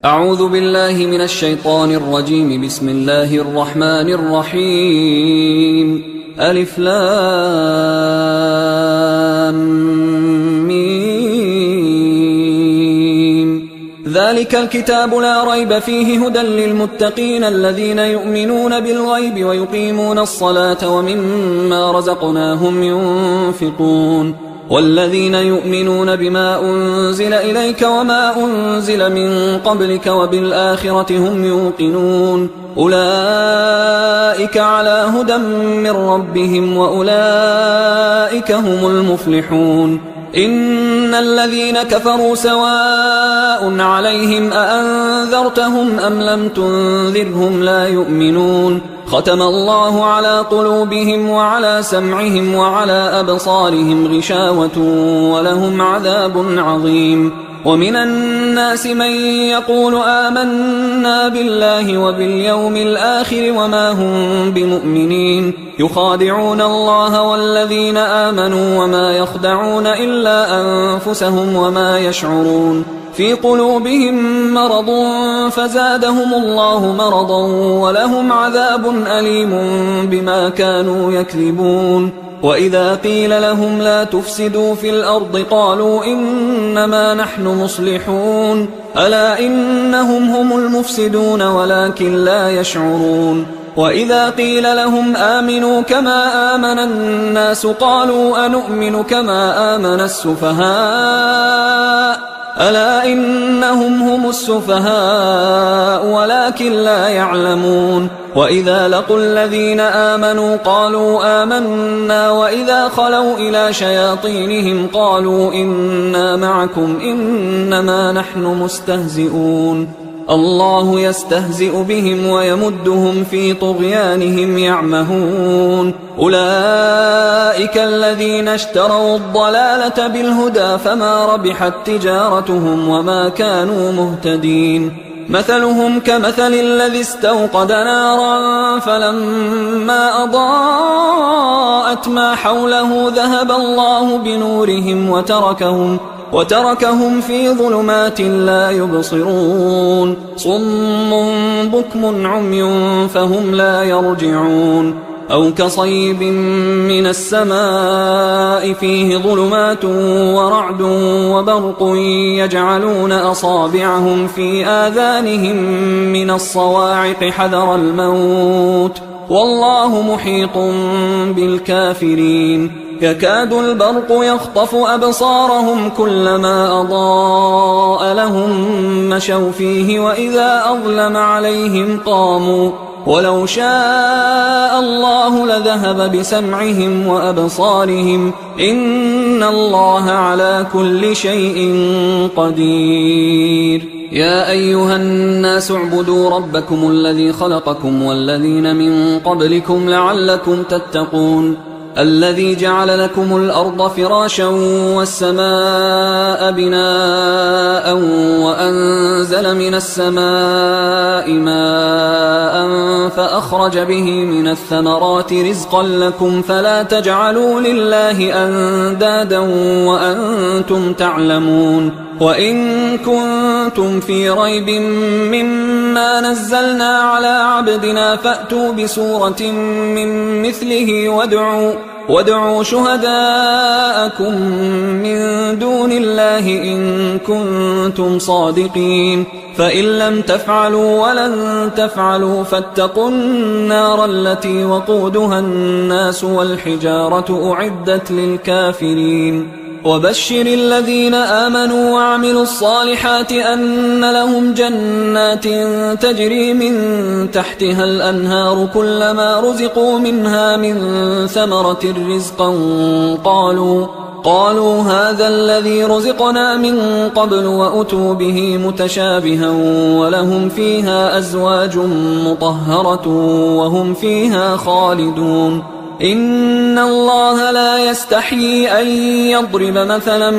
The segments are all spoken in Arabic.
أعوذ بالله من الشيطان الرجيم. بسم الله الرحمن الرحيم. ألف لام ميم. ذلك الكتاب لا ريب فيه هدى للمتقين الذين يؤمنون بالغيب ويقيمون الصلاة ومما رزقناهم ينفقون والذين يؤمنون بما أنزل إليك وما أنزل من قبلك وبالآخرة هم يوقنون أولئك على هدى من ربهم وأولئك هم المفلحون. إن الذين كفروا سواء عليهم أأنذرتهم أم لم تنذرهم لا يؤمنون ختم الله على قلوبهم وعلى سمعهم وعلى أبصارهم غشاوة ولهم عذاب عظيم. ومن الناس من يقول آمنا بالله وباليوم الآخر وما هم بمؤمنين يخادعون الله والذين آمنوا وما يخدعون إلا أنفسهم وما يشعرون في قلوبهم مرض فزادهم الله مرضا ولهم عذاب أليم بما كانوا يكذبون. وإذا قيل لهم لا تفسدوا في الأرض قالوا إنما نحن مصلحون ألا إنهم هم المفسدون ولكن لا يشعرون. وإذا قيل لهم آمنوا كما آمن الناس قالوا أنؤمن كما آمن السفهاء ألا إنهم هم السفهاء ولكن لا يعلمون. وإذا لقوا الذين آمنوا قالوا آمنا وإذا خلوا إلى شياطينهم قالوا إنا معكم إنما نحن مستهزئون الله يستهزئ بهم ويمدهم في طغيانهم يعمهون. أولئك الذين اشتروا الضلالة بالهدى فما ربحت تجارتهم وما كانوا مهتدين. مثلهم كمثل الذي استوقد نارا فلما أضاءت ما حوله ذهب الله بنورهم وتركهم في ظلمات لا يبصرون صم بكم عمي فهم لا يرجعون. أو كصيب من السماء فيه ظلمات ورعد وبرق يجعلون أصابعهم في آذانهم من الصواعق حذر الموت والله محيط بالكافرين. يكاد البرق يخطف أبصارهم كلما أضاء لهم مشوا فيه وإذا أظلم عليهم قاموا ولو شاء الله لذهب بسمعهم وأبصارهم إن الله على كل شيء قدير. يا أيها الناس اعبدوا ربكم الذي خلقكم والذين من قبلكم لعلكم تتقون الذي جعل لكم الأرض فراشا والسماء بناء وأنزل من السماء ماء فأخرج به من الثمرات رزقا لكم فلا تجعلوا لله أندادا وأنتم تعلمون. وإن كنتم في ريب مما نزلنا على عبدنا فأتوا بسورة من مثله وادعوا شهداءكم من دون الله إن كنتم صادقين فإن لم تفعلوا ولن تفعلوا فاتقوا النار التي وقودها الناس والحجارة أعدت للكافرين. وبشر الذين آمنوا وعملوا الصالحات أن لهم جنات تجري من تحتها الأنهار كلما رزقوا منها من ثمرة رزقا قالوا هذا الذي رزقنا من قبل وأتوا به متشابها ولهم فيها أزواج مطهرة وهم فيها خالدون. إن الله لا يستحيي أن يضرب مثلا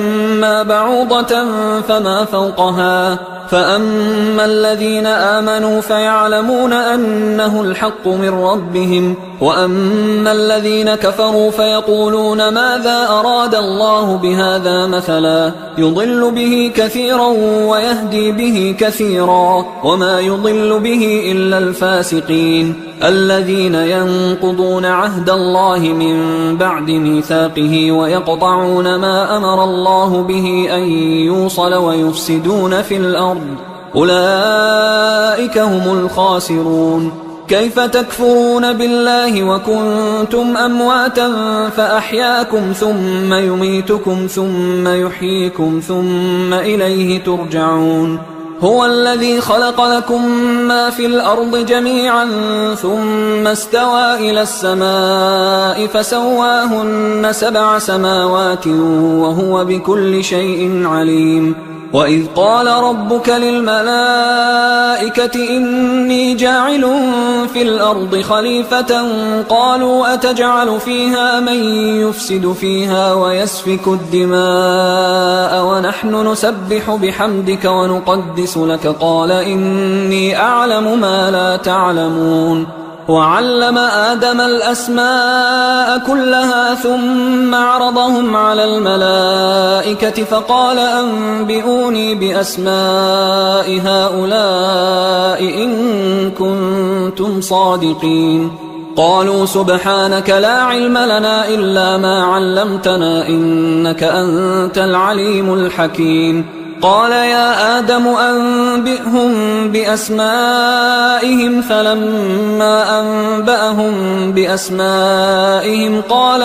ما بعوضة فما فوقها فأما الذين آمنوا فيعلمون أنه الحق من ربهم وأما الذين كفروا فيقولون ماذا أراد الله بهذا مثلا يضل به كثيرا ويهدي به كثيرا وما يضل به إلا الفاسقين الذين ينقضون عهد الله من بعد ميثاقه ويقطعون ما أمر الله به أن يوصل ويفسدون في الأرض أولئك هم الخاسرون. كيف تكفرون بالله وكنتم أمواتا فأحياكم ثم يميتكم ثم يحييكم ثم إليه ترجعون. هو الذي خلق لكم ما في الأرض جميعا ثم استوى إلى السماء فسواهن 7 سماوات وهو بكل شيء عليم. وإذ قال ربك للملائكة إني جاعل في الأرض خليفة قالوا أتجعل فيها من يفسد فيها ويسفك الدماء ونحن نسبح بحمدك ونقدس لك قال إني أعلم ما لا تعلمون. وعلم آدم الأسماء كلها ثم عرضهم على الملائكة فقال أنبئوني بأسماء هؤلاء إن كنتم صادقين. قالوا سبحانك لا علم لنا إلا ما علمتنا إنك أنت العليم الحكيم. قال يا آدم أنبئهم بأسمائهم فلما أنبأهم بأسمائهم قال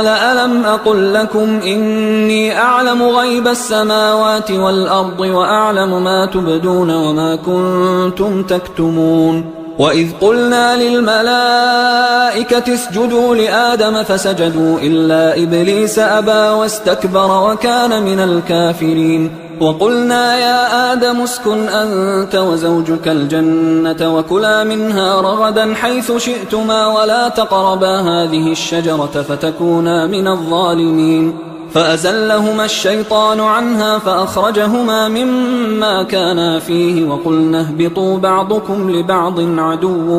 ألم أقل لكم إني أعلم غيب السماوات والأرض وأعلم ما تبدون وما كنتم تكتمون. وإذ قلنا للملائكة اسجدوا لآدم فسجدوا إلا إبليس أبى واستكبر وكان من الكافرين. وقلنا يا آدم اسكن أنت وزوجك الجنة وكلا منها رغدا حيث شئتما ولا تقربا هذه الشجرة فتكونا من الظالمين. فأزلهما الشيطان عنها فأخرجهما مما كانا فيه وقلنا اهبطوا بعضكم لبعض عدو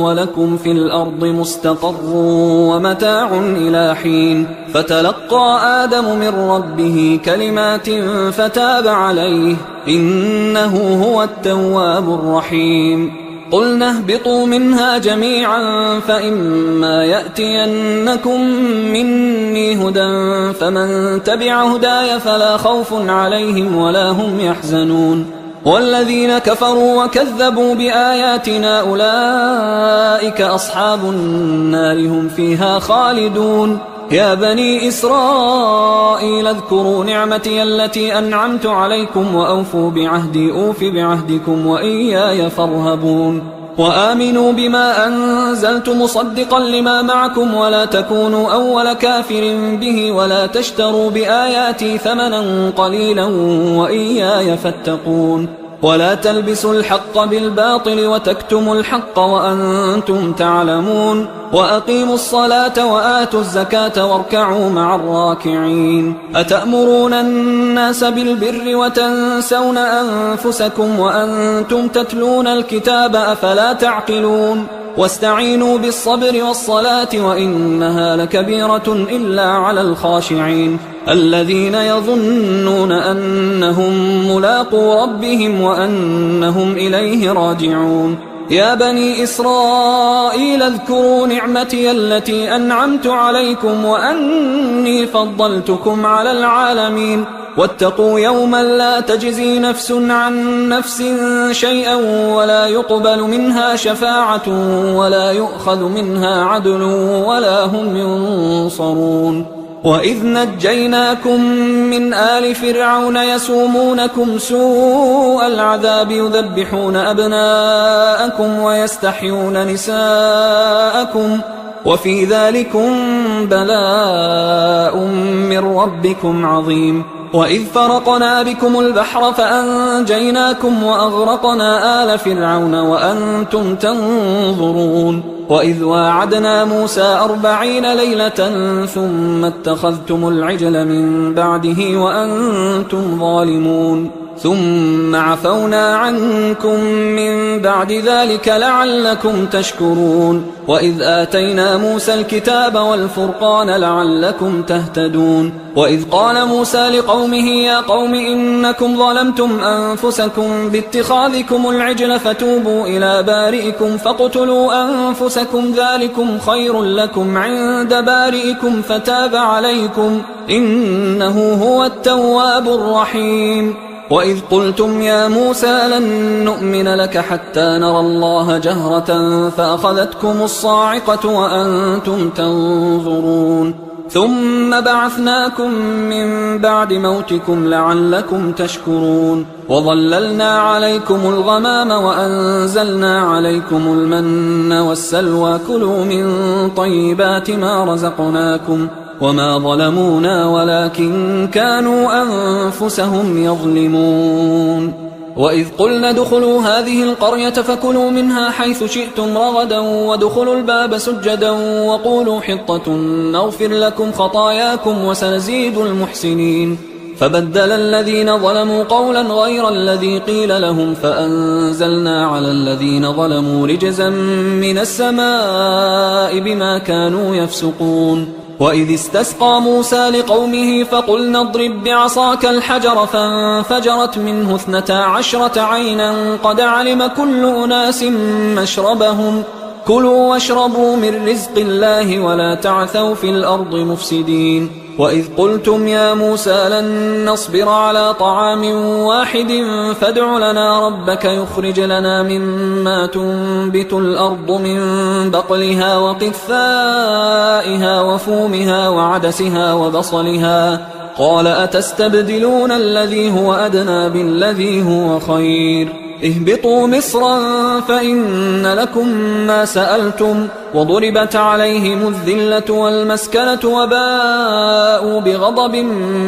ولكم في الأرض مستقر ومتاع إلى حين. فتلقى آدم من ربه كلمات فتاب عليه إنه هو التواب الرحيم. قلنا اهبطوا منها جميعا فإما يأتينكم مني هدى فمن تبع هداي فلا خوف عليهم ولا هم يحزنون. والذين كفروا وكذبوا بآياتنا أولئك أصحاب النار هم فيها خالدون. يا بني إسرائيل اذكروا نعمتي التي أنعمت عليكم وأوفوا بعهدي أوف بعهدكم وإياي فارهبون. وآمنوا بما أنزلت مصدقا لما معكم ولا تكونوا أول كافر به ولا تشتروا بآياتي ثمنا قليلا وإياي فاتقون. ولا تلبسوا الحق بالباطل وتكتموا الحق وأنتم تعلمون. وأقيموا الصلاة وآتوا الزكاة واركعوا مع الراكعين. أتأمرون الناس بالبر وتنسون أنفسكم وأنتم تتلون الكتاب أفلا تعقلون. واستعينوا بالصبر والصلاة وإنها لكبيرة إلا على الخاشعين الذين يظنون أنهم ملاقو ربهم وأنهم إليه راجعون. يا بني إسرائيل اذكروا نعمتي التي أنعمت عليكم وأني فضلتكم على العالمين. واتقوا يوما لا تجزي نفس عن نفس شيئا ولا يقبل منها شفاعة ولا يؤخذ منها عدل ولا هم ينصرون. وإذ نجيناكم من آل فرعون يسومونكم سوء العذاب يذبحون أبناءكم ويستحيون نساءكم وفي ذلكم بلاء من ربكم عظيم. وإذ فرقنا بكم البحر فأنجيناكم وأغرقنا آل فرعون وأنتم تنظرون. وإذ واعدنا موسى 40 ليلة ثم اتخذتم العجل من بعده وأنتم ظالمون. ثم عفونا عنكم من بعد ذلك لعلكم تشكرون وإذ آتينا موسى الكتاب والفرقان لعلكم تهتدون وإذ قال موسى لقومه يا قوم إنكم ظلمتم أنفسكم باتخاذكم العجل فتوبوا إلى بارئكم فاقتلوا أنفسكم ذلكم خير لكم عند بارئكم فتاب عليكم إنه هو التواب الرحيم وإذ قلتم يا موسى لن نؤمن لك حتى نرى الله جهرة فأخذتكم الصاعقة وأنتم تنظرون ثم بعثناكم من بعد موتكم لعلكم تشكرون وظللنا عليكم الغمام وأنزلنا عليكم المن والسلوى كلوا من طيبات ما رزقناكم وما ظلمونا ولكن كانوا أنفسهم يظلمون وإذ قلنا ادخلوا هذه القرية فكلوا منها حيث شئتم رغدا وادخلوا الباب سجدا وقولوا حطة نغفر لكم خطاياكم وسنزيد المحسنين فبدل الذين ظلموا قولا غير الذي قيل لهم فأنزلنا على الذين ظلموا رجزا من السماء بما كانوا يفسقون وإذ استسقى موسى لقومه فقلنا اضرب بعصاك الحجر فانفجرت منه 12 عينا قد علم كل أناس مشربهم كلوا واشربوا من رزق الله ولا تعثوا في الأرض مفسدين وإذ قلتم يا موسى لن نصبر على طعام واحد فادع لنا ربك يخرج لنا مما تنبت الأرض من بقلها وقثائها وفومها وعدسها وبصلها قال أتستبدلون الذي هو أدنى بالذي هو خير اهبطوا مصرا فإن لكم ما سألتم وضربت عليهم الذلة والمسكنة وباءوا بغضب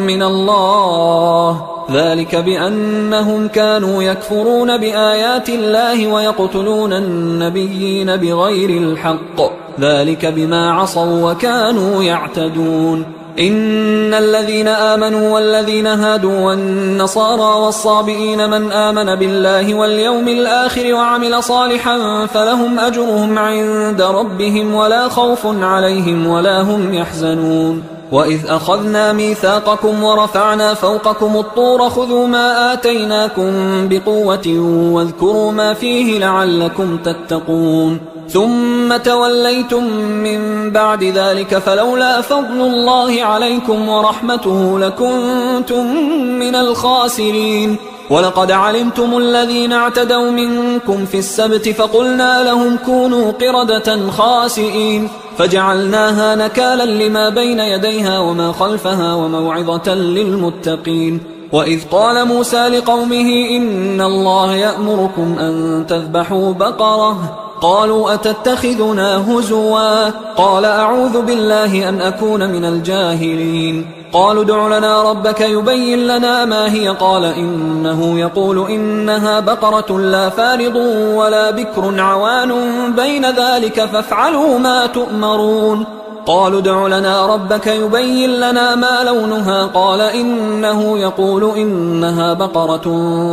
من الله ذلك بأنهم كانوا يكفرون بآيات الله ويقتلون النبيين بغير الحق ذلك بما عصوا وكانوا يعتدون إن الذين آمنوا والذين هادوا والنصارى والصابئين من آمن بالله واليوم الآخر وعمل صالحا فلهم أجرهم عند ربهم ولا خوف عليهم ولا هم يحزنون وإذ أخذنا ميثاقكم ورفعنا فوقكم الطور خذوا ما آتيناكم بقوة واذكروا ما فيه لعلكم تتقون ثم توليتم من بعد ذلك فلولا فضل الله عليكم ورحمته لكنتم من الخاسرين ولقد علمتم الذين اعتدوا منكم في السبت فقلنا لهم كونوا قردة خاسئين فجعلناها نكالا لما بين يديها وما خلفها وموعظة للمتقين وإذ قال موسى لقومه إن الله يأمركم أن تذبحوا بقرة قالوا أتتخذنا هزوا قال أعوذ بالله أن أكون من الجاهلين قالوا ادع لنا ربك يبين لنا ما هي قال إنه يقول إنها بقرة لا فارض ولا بكر عوان بين ذلك فافعلوا ما تؤمرون قالوا ادع لنا ربك يبين لنا ما لونها قال إنه يقول إنها بقرة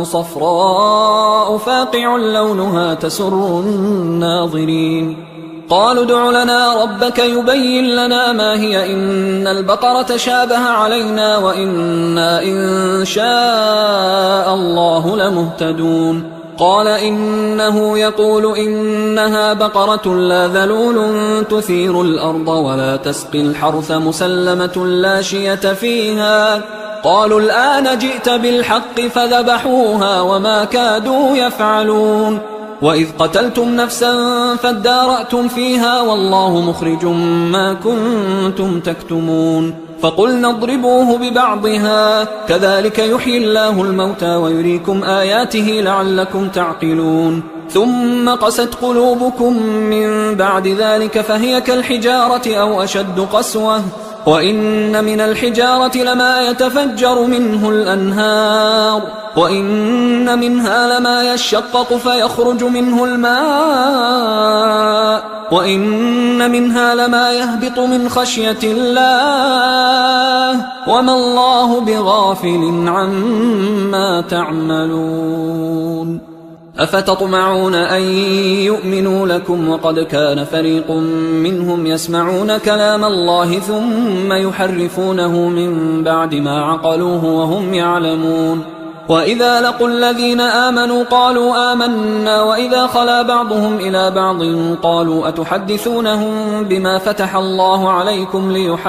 صفراء فاقع لونها تسر الناظرين قالوا ادع لنا ربك يبين لنا ما هي إن البقرة شابه علينا وإنا إن شاء الله لمهتدون قال إنه يقول إنها بقرة لا ذلول تثير الأرض ولا تسقي الحرث مسلمة لا شية فيها قالوا الآن جئت بالحق فذبحوها وما كادوا يفعلون وإذ قتلتم نفسا فادارأتم فيها والله مخرج ما كنتم تكتمون فقلنا اضربوه ببعضها كذلك يحيي الله الموتى ويريكم آياته لعلكم تعقلون ثم قست قلوبكم من بعد ذلك فهي كالحجارة أو أشد قسوة وإن من الحجارة لما يتفجر منه الأنهار وإن منها لما يشقق فيخرج منه الماء وإن منها لما يهبط من خشية الله وما الله بغافل عما تعملون أفتطمعون أن يؤمنوا لكم وقد كان فريق منهم يسمعون كلام الله ثم يحرفونه من بعد ما عقلوه وهم يعلمون وإذا لقوا الذين آمنوا قالوا آمنا وإذا خلا بعضهم إلى بعض قالوا أتحدثونهم بما فتح الله عليكم ليحاجوكم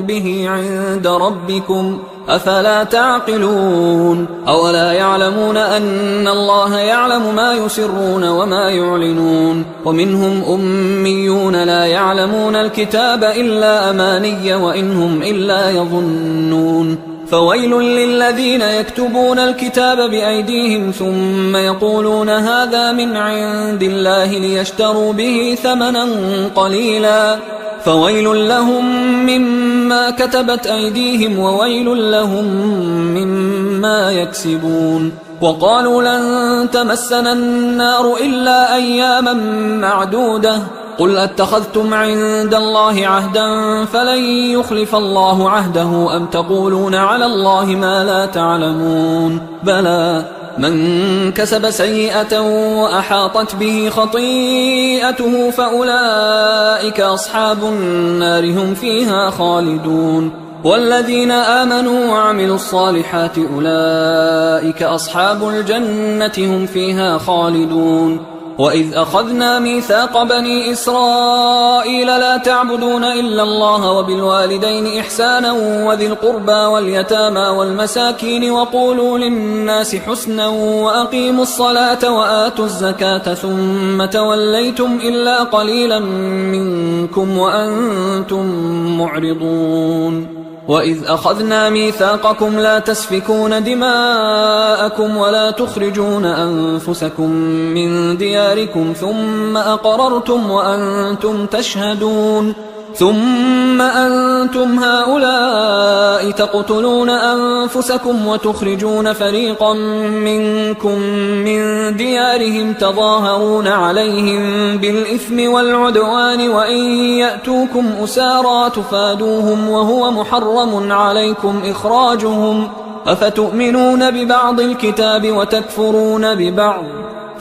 به عند ربكم أفلا تعقلون أولا يعلمون أن الله يعلم ما يسرون وما يعلنون ومنهم أميون لا يعلمون الكتاب إلا أماني وإنهم إلا يظنون فويل للذين يكتبون الكتاب بأيديهم ثم يقولون هذا من عند الله ليشتروا به ثمنا قليلا فويل لهم مما كتبت أيديهم وويل لهم مما يكسبون وقالوا لن تمسنا النار إلا أياما معدودة قل أتخذتم عند الله عهدا فلن يخلف الله عهده أم تقولون على الله ما لا تعلمون بلى من كسب سيئة وأحاطت به خطيئته فأولئك أصحاب النار هم فيها خالدون والذين آمنوا وعملوا الصالحات أولئك أصحاب الجنة هم فيها خالدون وإذ أخذنا ميثاق بني إسرائيل لا تعبدون إلا الله وبالوالدين إحسانا وذي القربى واليتامى والمساكين وقولوا للناس حسنا وأقيموا الصلاة وآتوا الزكاة ثم توليتم إلا قليلا منكم وأنتم معرضون وإذ أخذنا ميثاقكم لا تسفكون دماءكم ولا تخرجون أنفسكم من دياركم ثم أقررتم وأنتم تشهدون ثم أنتم هؤلاء تقتلون أنفسكم وتخرجون فريقا منكم من ديارهم تظاهرون عليهم بالإثم والعدوان وإن يأتوكم أسارى تفادوهم وهو محرم عليكم إخراجهم أفتؤمنون ببعض الكتاب وتكفرون ببعض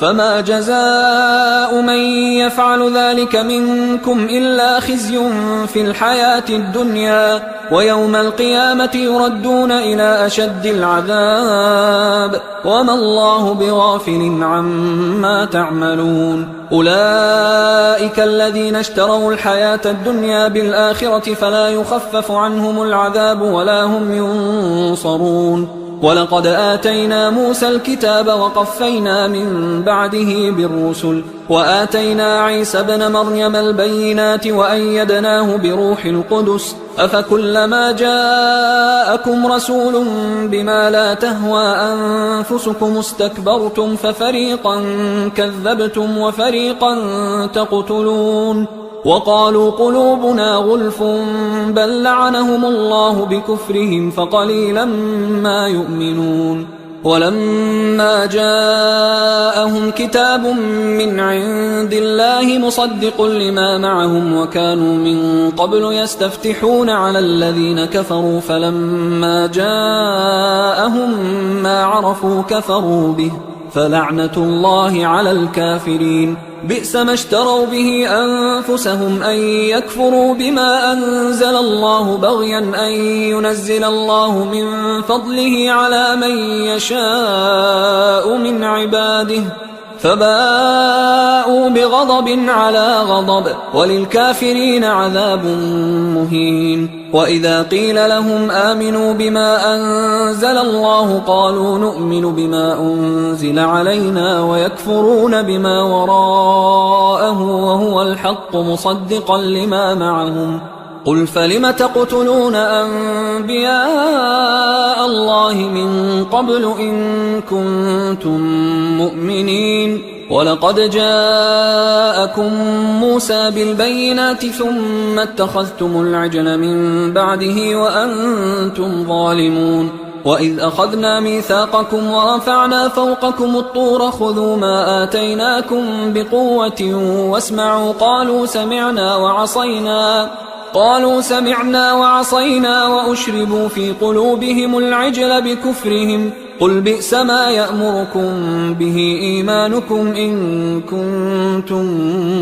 فما جزاء من يفعل ذلك منكم إلا خزي في الحياة الدنيا ويوم القيامة يردون إلى أشد العذاب وما الله بغافل عما تعملون أولئك الذين اشتروا الحياة الدنيا بالآخرة فلا يخفف عنهم العذاب ولا هم ينصرون ولقد آتينا موسى الكتاب وقفينا من بعده بالرسل وآتينا عيسى ابن مريم البينات وأيدناه بروح القدس أفكلما جاءكم رسول بما لا تهوى أنفسكم استكبرتم ففريقا كذبتم وفريقا تقتلون وقالوا قلوبنا غلف بل لعنهم الله بكفرهم فقليلا ما يؤمنون ولما جاءهم كتاب من عند الله مصدق لما معهم وكانوا من قبل يستفتحون على الذين كفروا فلما جاءهم ما عرفوا كفروا به فلعنة الله على الكافرين بئس ما اشتروا به أنفسهم أن يكفروا بما أنزل الله بغيا أن ينزل الله من فضله على من يشاء من عباده فباءوا بغضب على غضب وللكافرين عذاب مهين وإذا قيل لهم آمنوا بما أنزل الله قالوا نؤمن بما أنزل علينا ويكفرون بما وراءه وهو الحق مصدقا لما معهم قل فلم تقتلون أنبياء الله من قبل إن كنتم مؤمنين ولقد جاءكم موسى بالبينات ثم اتخذتم العجل من بعده وأنتم ظالمون وإذ أخذنا ميثاقكم ورفعنا فوقكم الطور خذوا ما آتيناكم بقوة واسمعوا قالوا سمعنا وعصينا قالوا سمعنا وعصينا وأشربوا في قلوبهم العجل بكفرهم قل بئس ما يأمركم به إيمانكم إن كنتم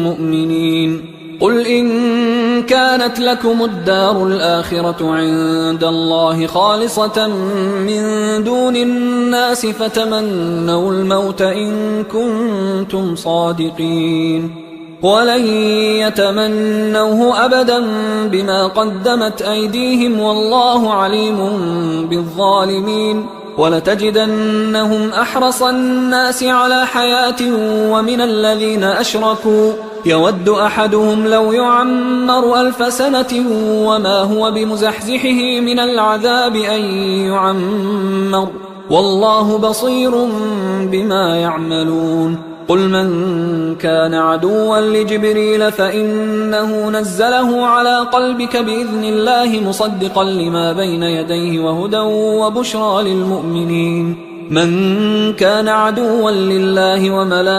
مؤمنين قل إن كانت لكم الدار الآخرة عند الله خالصة من دون الناس فتمنوا الموت إن كنتم صادقين ولن يتمنوه أبدا بما قدمت أيديهم والله عليم بالظالمين ولتجدنهم أحرص الناس على حياة ومن الذين أشركوا يود أحدهم لو يعمر 1000 سنة وما هو بمزحزحه من العذاب أن يعمر والله بصير بما يعملون قل من كان عدوا لجبريل فإنه نزله على قلبك بإذن الله مصدقا لما بين يديه وهدى وبشرى للمؤمنين من كان عدوا لله وملائكته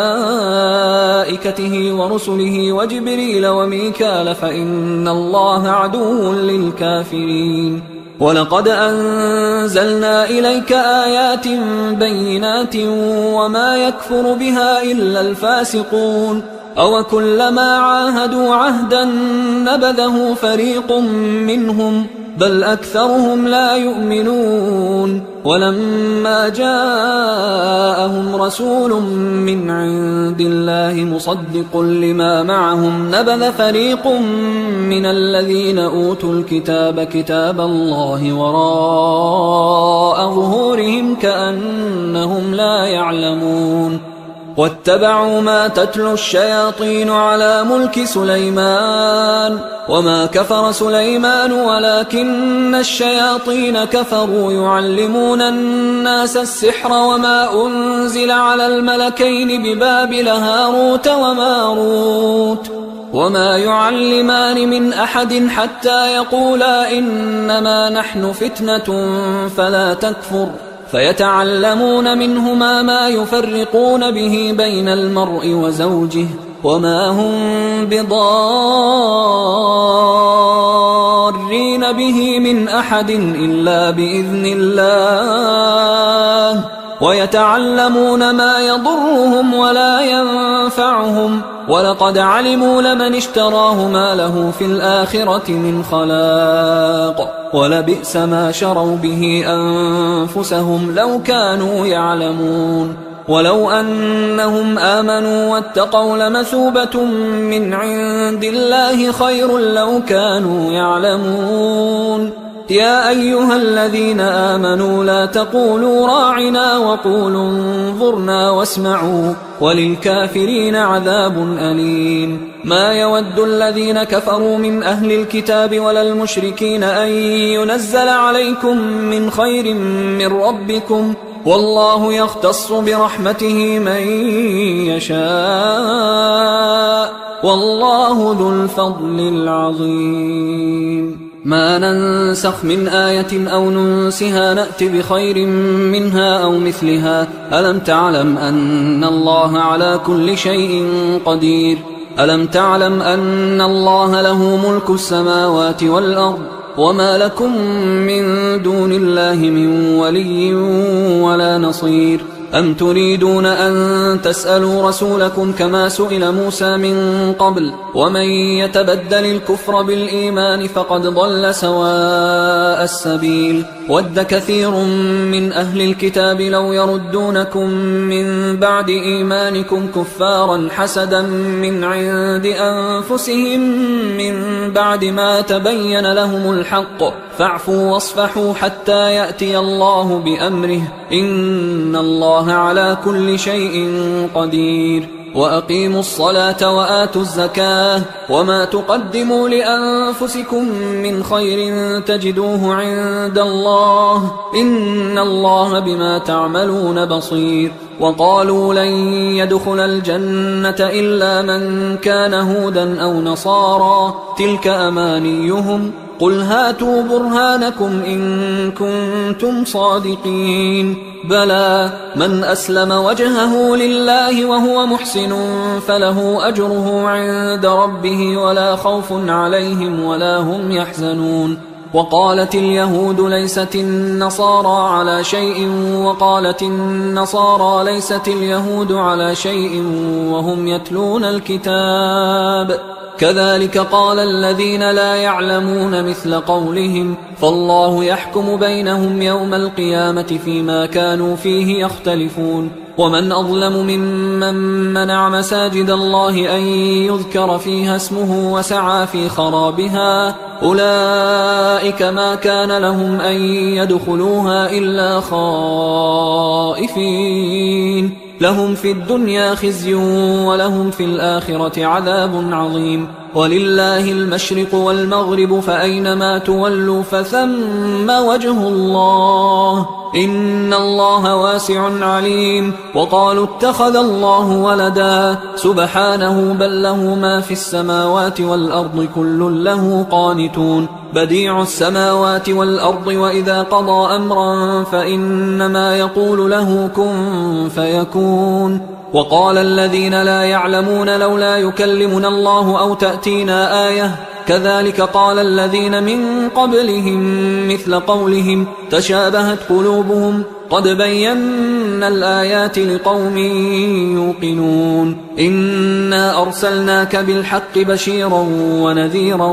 ورسله وجبريل وميكال فإن الله عدو للكافرين ولقد أنزلنا إليك آيات بينات وما يكفر بها إلا الفاسقون أو كلما عاهدوا عهدا نبذه فريق منهم بل أكثرهم لا يؤمنون ولما جاءهم رسول من عند الله مصدق لما معهم نبذ فريق من الذين أوتوا الكتاب كتاب الله وراء ظهورهم كأنهم لا يعلمون واتبعوا ما تتلو الشياطين على ملك سليمان وما كفر سليمان ولكن الشياطين كفروا يعلمون الناس السحر وما أنزل على الملكين ببابل هاروت وماروت وما يعلمان من أحد حتى يقولا إنما نحن فتنة فلا تكفر فيتعلمون منهما ما يفرقون به بين المرء وزوجه وما هم بضارين به من أحد إلا بإذن الله ويتعلمون ما يضرهم ولا ينفعهم ولقد علموا لمن اشتراه ما له في الآخرة من خلاق ولبئس ما شروا به أنفسهم لو كانوا يعلمون ولو أنهم آمنوا واتقوا لمثوبة من عند الله خير لو كانوا يعلمون يا أيها الذين آمنوا لا تقولوا راعنا وقولوا انظرنا واسمعوا وللكافرين عذاب أليم ما يود الذين كفروا من أهل الكتاب ولا المشركين أن ينزل عليكم من خير من ربكم والله يختص برحمته من يشاء والله ذو الفضل العظيم ما ننسخ من آية أو ننسها نأت بخير منها أو مثلها ألم تعلم أن الله على كل شيء قدير ألم تعلم أن الله له ملك السماوات والأرض وما لكم من دون الله من ولي ولا نصير أم تريدون أن تسألوا رسولكم كما سئل موسى من قبل ومن يتبدل الكفر بالإيمان فقد ضل سواء السبيل ود كثير من أهل الكتاب لو يردونكم من بعد إيمانكم كفارا حسدا من عند أنفسهم من بعد ما تبين لهم الحق فاعفوا واصفحوا حتى يأتي الله بأمره إن الله على كل شيء قدير وأقيموا الصلاة وآتوا الزكاة وما تقدموا لأنفسكم من خير تجدوه عند الله إن الله بما تعملون بصير وقالوا لن يدخل الجنة إلا من كان هودا أو نصارى تلك أمانيهم قل هاتوا برهانكم إن كنتم صادقين بلى من أسلم وجهه لله وهو محسن فله أجره عند ربه ولا خوف عليهم ولا هم يحزنون وقالت اليهود ليست النصارى على شيء وقالت النصارى ليست اليهود على شيء وهم يتلون الكتاب كذلك قال الذين لا يعلمون مثل قولهم فالله يحكم بينهم يوم القيامة فيما كانوا فيه يختلفون ومن أظلم ممن منع مساجد الله أن يذكر فيها اسمه وسعى في خرابها أولئك ما كان لهم أن يدخلوها إلا خائفين لهم في الدنيا خزي ولهم في الآخرة عذاب عظيم ولله المشرق والمغرب فأينما تولوا فثم وجه الله إن الله واسع عليم وقالوا اتخذ الله ولدا سبحانه بل له ما في السماوات والأرض كل له قانتون بديع السماوات والأرض وإذا قضى أمرا فإنما يقول له كن فيكون وقال الذين لا يعلمون لولا يكلمنا الله أو تأتينا آية كذلك قال الذين من قبلهم مثل قولهم تشابهت قلوبهم قد بينا الآيات لقوم يوقنون إنا أرسلناك بالحق بشيرا ونذيرا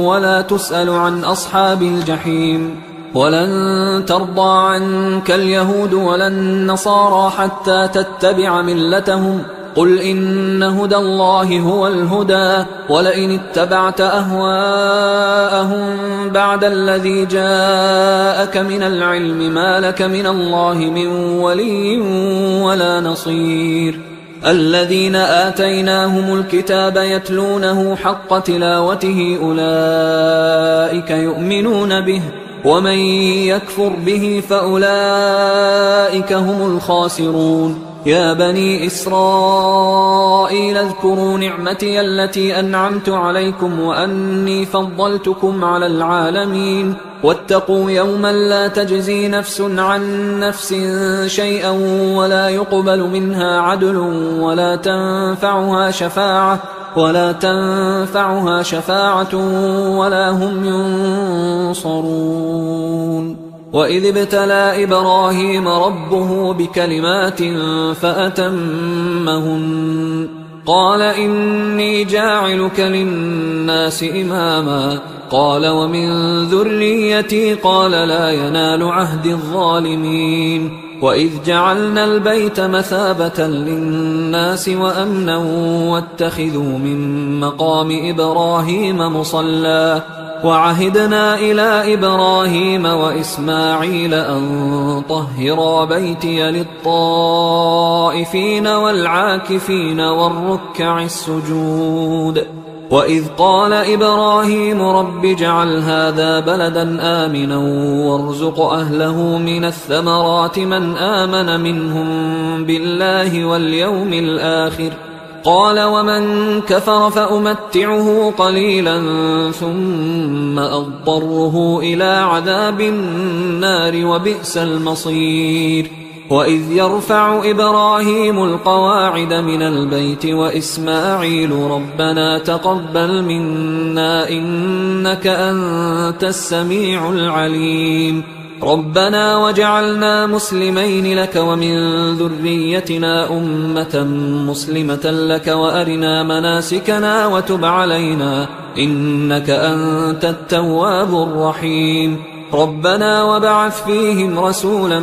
ولا تسأل عن أصحاب الجحيم ولن ترضى عنك اليهود ولا النصارى حتى تتبع ملتهم قل إن هدى الله هو الهدى ولئن اتبعت أهواءهم بعد الذي جاءك من العلم ما لك من الله من ولي ولا نصير الذين آتيناهم الكتاب يتلونه حق تلاوته أولئك يؤمنون به ومن يكفر به فأولئك هم الخاسرون يا بني إسرائيل اذكروا نعمتي التي أنعمت عليكم وأني فضلتكم على العالمين واتقوا يوما لا تجزي نفس عن نفس شيئا ولا يقبل منها عدل ولا تنفعها شفاعة ولا هم ينصرون وإذ ابتلى إبراهيم ربه بكلمات فأتمهن قال إني جاعلك للناس إماما قال ومن ذريتي قال لا ينال عهد الظالمين وإذ جعلنا البيت مثابة للناس وأمنا واتخذوا من مقام إبراهيم مصلى وعهدنا إلى إبراهيم وإسماعيل أن طهرا بيتي للطائفين والعاكفين والركع السجود وإذ قال إبراهيم رب اجعل هذا بلدا آمنا وارزق أهله من الثمرات من آمن منهم بالله واليوم الآخر قال ومن كفر فأمتعه قليلا ثم أضطره إلى عذاب النار وبئس المصير وإذ يرفع إبراهيم القواعد من البيت وإسماعيل ربنا تقبل منا إنك أنت السميع العليم ربنا وجعلنا مسلمين لك ومن ذريتنا أمة مسلمة لك وأرنا مناسكنا وتب علينا إنك أنت التواب الرحيم ربنا وبعث فيهم رسولا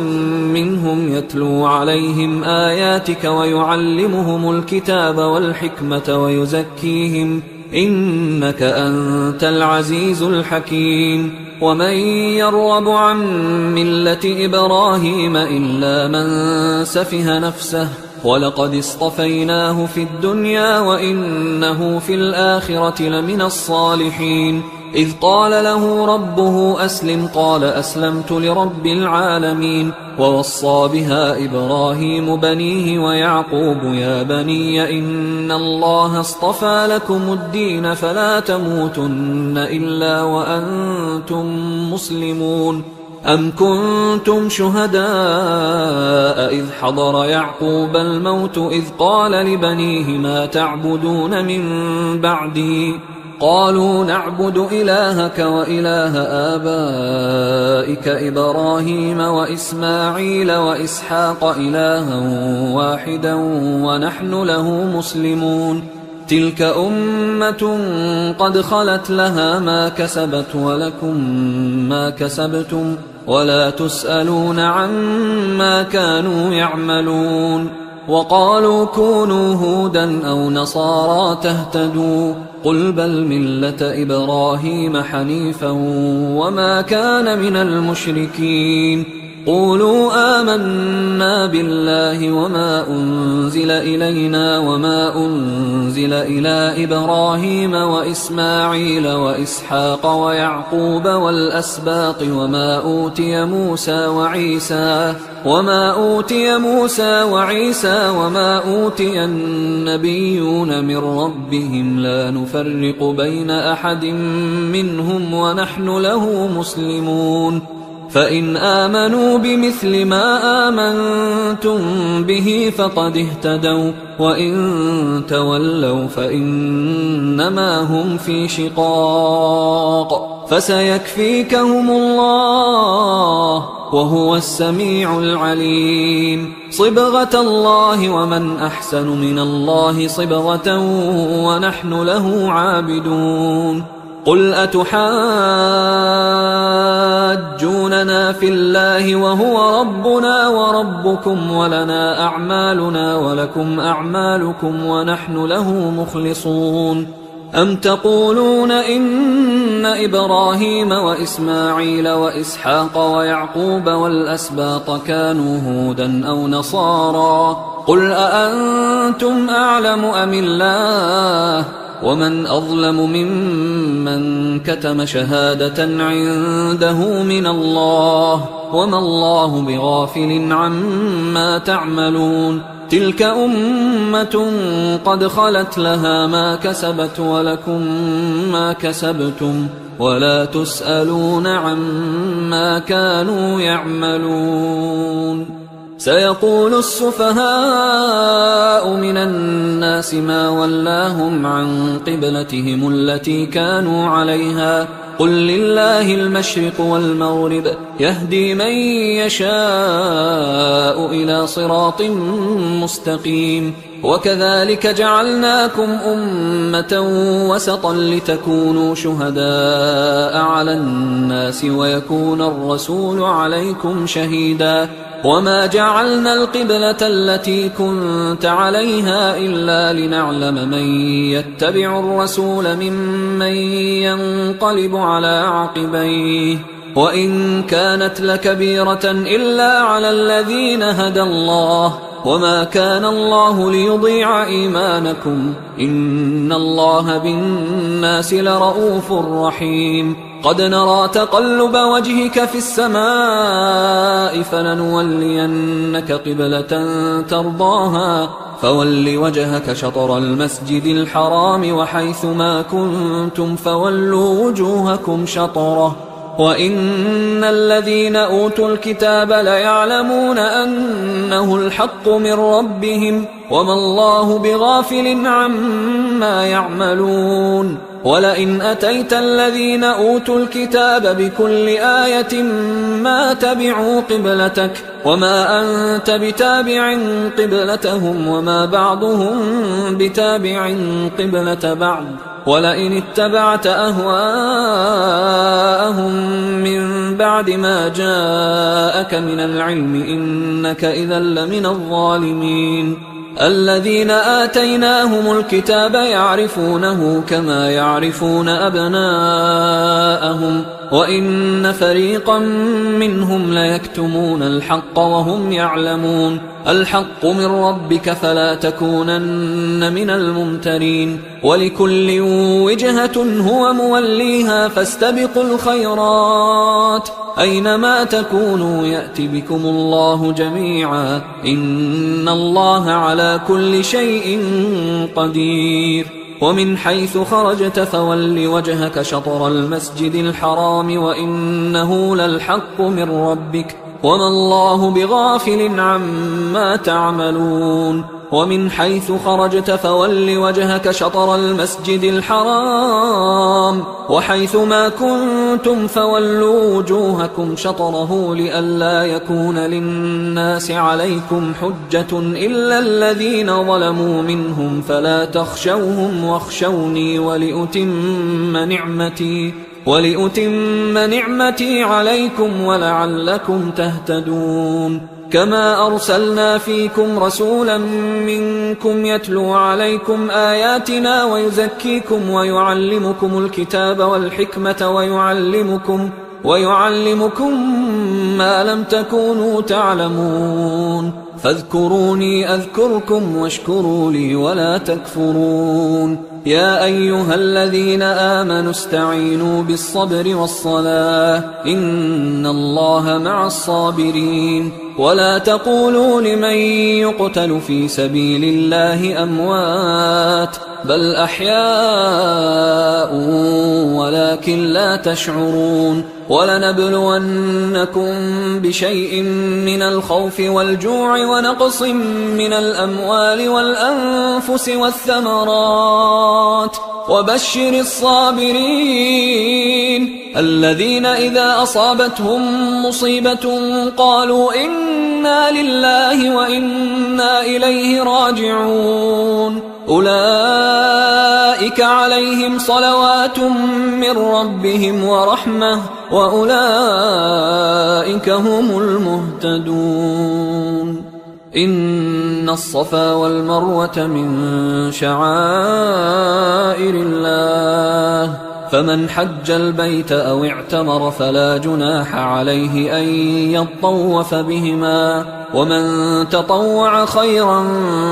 منهم يتلو عليهم آياتك ويعلمهم الكتاب والحكمة ويزكيهم إنك أنت العزيز الحكيم ومن يرغب عن ملة إبراهيم إلا من سفه نفسه ولقد اصطفيناه في الدنيا وإنه في الآخرة لمن الصالحين إذ قال له ربه أسلم قال أسلمت لرب العالمين. ووصى بها إبراهيم بنيه ويعقوب يا بني إن الله اصطفى لكم الدين فلا تموتن إلا وأنتم مسلمون. أم كنتم شهداء إذ حضر يعقوب الموت إذ قال لبنيه ما تعبدون من بعدي قالوا نعبد إلهك وإله آبائك إبراهيم وإسماعيل وإسحاق إلها واحدا ونحن له مسلمون. تلك أمة قد خلت لها ما كسبت ولكم ما كسبتم ولا تسألون عما كانوا يعملون. وقالوا كونوا هودا أو نصارى تهتدوا قل بل ملة إبراهيم حنيفا وما كان من المشركين. قولوا آمنا بالله وما أنزل إلينا وما أنزل إلى إبراهيم وإسماعيل وإسحاق ويعقوب والأسباط وما أوتي موسى وعيسى وما أوتي النبيون من ربهم لا نفرق بين أحد منهم ونحن له مسلمون. فإن آمنوا بمثل ما آمنتم به فقد اهتدوا وإن تولوا فإنما هم في شقاق فسيكفيكهم الله وهو السميع العليم. صبغة الله ومن أحسن من الله صبغة ونحن له عابدون. قل أتحاجوننا في الله وهو ربنا وربكم ولنا أعمالنا ولكم أعمالكم ونحن له مخلصون. أم تقولون إن إبراهيم وإسماعيل وإسحاق ويعقوب والأسباط كانوا هودا أو نصارى قل أأنتم أعلم أم الله ومن أظلم ممن كتم شهادة عنده من الله وما الله بغافل عما تعملون. تلك أمة قد خلت لها ما كسبت ولكم ما كسبتم ولا تسألون عما كانوا يعملون. سيقول السفهاء من الناس ما ولاهم عن قبلتهم التي كانوا عليها قل لله المشرق والمغرب يهدي من يشاء إلى صراط مستقيم. وكذلك جعلناكم أمة وسطا لتكونوا شهداء على الناس ويكون الرسول عليكم شهيدا. وما جعلنا القبلة التي كنت عليها إلا لنعلم من يتبع الرسول ممن ينقلب على عقبيه وإن كانت لكبيرة إلا على الذين هدى الله وما كان الله ليضيع إيمانكم إن الله بالناس لرؤوف رحيم. قد نرى تقلب وجهك في السماء فلنولينك قبلة ترضاها فول وجهك شطر المسجد الحرام وحيث ما كنتم فولوا وجوهكم شطره وإن الذين أوتوا الكتاب ليعلمون أنه الحق من ربهم وما الله بغافل عما يعملون. ولئن أتيت الذين أوتوا الكتاب بكل آية ما تبعوا قبلتك وما أنت بتابع قبلتهم وما بعضهم بتابع قبلة بعض ولئن اتبعت أهواءهم من بعد ما جاءك من العلم إنك إذا لمن الظالمين. الذين آتيناهم الكتاب يعرفونه كما يعرفون أبناءهم وإن فريقا منهم ليكتمون الحق وهم يعلمون الحق من ربك فلا تكونن من الممترين ولكل وجهة هو موليها فاستبقوا الخيرات أينما تكونوا يأت بكم الله جميعا إن الله على كل شيء قدير ومن حيث خرجت فول وجهك شطر المسجد الحرام وإنه للحق من ربك وما الله بغافل عما تعملون ومن حيث خرجت فول وجهك شطر المسجد الحرام وحيث ما كنتم فولوا وجوهكم شطره لئلا يكون للناس عليكم حجة إلا الذين ظلموا منهم فلا تخشوهم واخشوني ولأتم نعمتي عليكم ولعلكم تهتدون كما أرسلنا فيكم رسولا منكم يتلو عليكم آياتنا ويزكيكم ويعلمكم الكتاب والحكمة ويعلمكم ما لم تكونوا تعلمون فاذكروني أذكركم واشكروا لي ولا تكفرون يا أيها الذين آمنوا استعينوا بالصبر والصلاة إن الله مع الصابرين ولا تقولوا لمن يقتل في سبيل الله أموات بل أحياء ولكن لا تشعرون ولنبلونكم بشيء من الخوف والجوع ونقص من الأموال والأنفس والثمرات وبشر الصابرين الذين إذا أصابتهم مصيبة قالوا إنا لله وإنا إليه راجعون أولئك عليهم صلوات من ربهم ورحمة وأولئك هم المهتدون إن الصفا والمروة من شعائر الله فمن حج البيت أو اعتمر فلا جناح عليه أن يطوف بهما ومن تطوع خيرا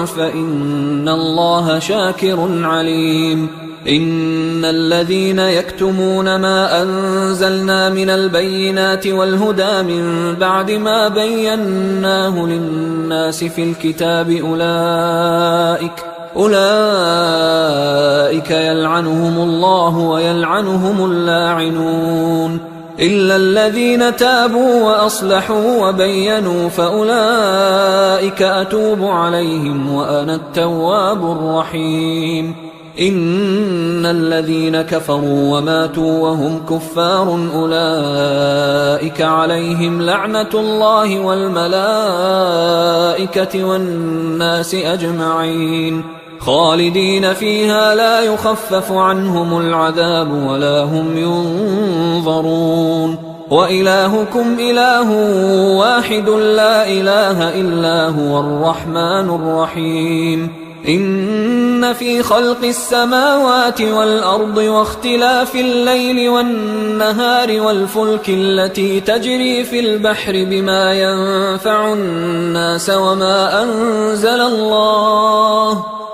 فإن الله شاكر عليم إن الذين يكتمون ما أنزلنا من البينات والهدى من بعد ما بيناه للناس في الكتاب أولئك يلعنهم الله ويلعنهم اللاعنون إلا الذين تابوا وأصلحوا وبينوا فأولئك أتوب عليهم وأنا التواب الرحيم إن الذين كفروا وماتوا وهم كفار أولئك عليهم لعنة الله والملائكة والناس أجمعين خالدين فيها لا يخفف عنهم العذاب ولا هم ينظرون وإلهكم إله واحد لا إله إلا هو الرحمن الرحيم إن في خلق السماوات والأرض واختلاف الليل والنهار والفلك التي تجري في البحر بما ينفع الناس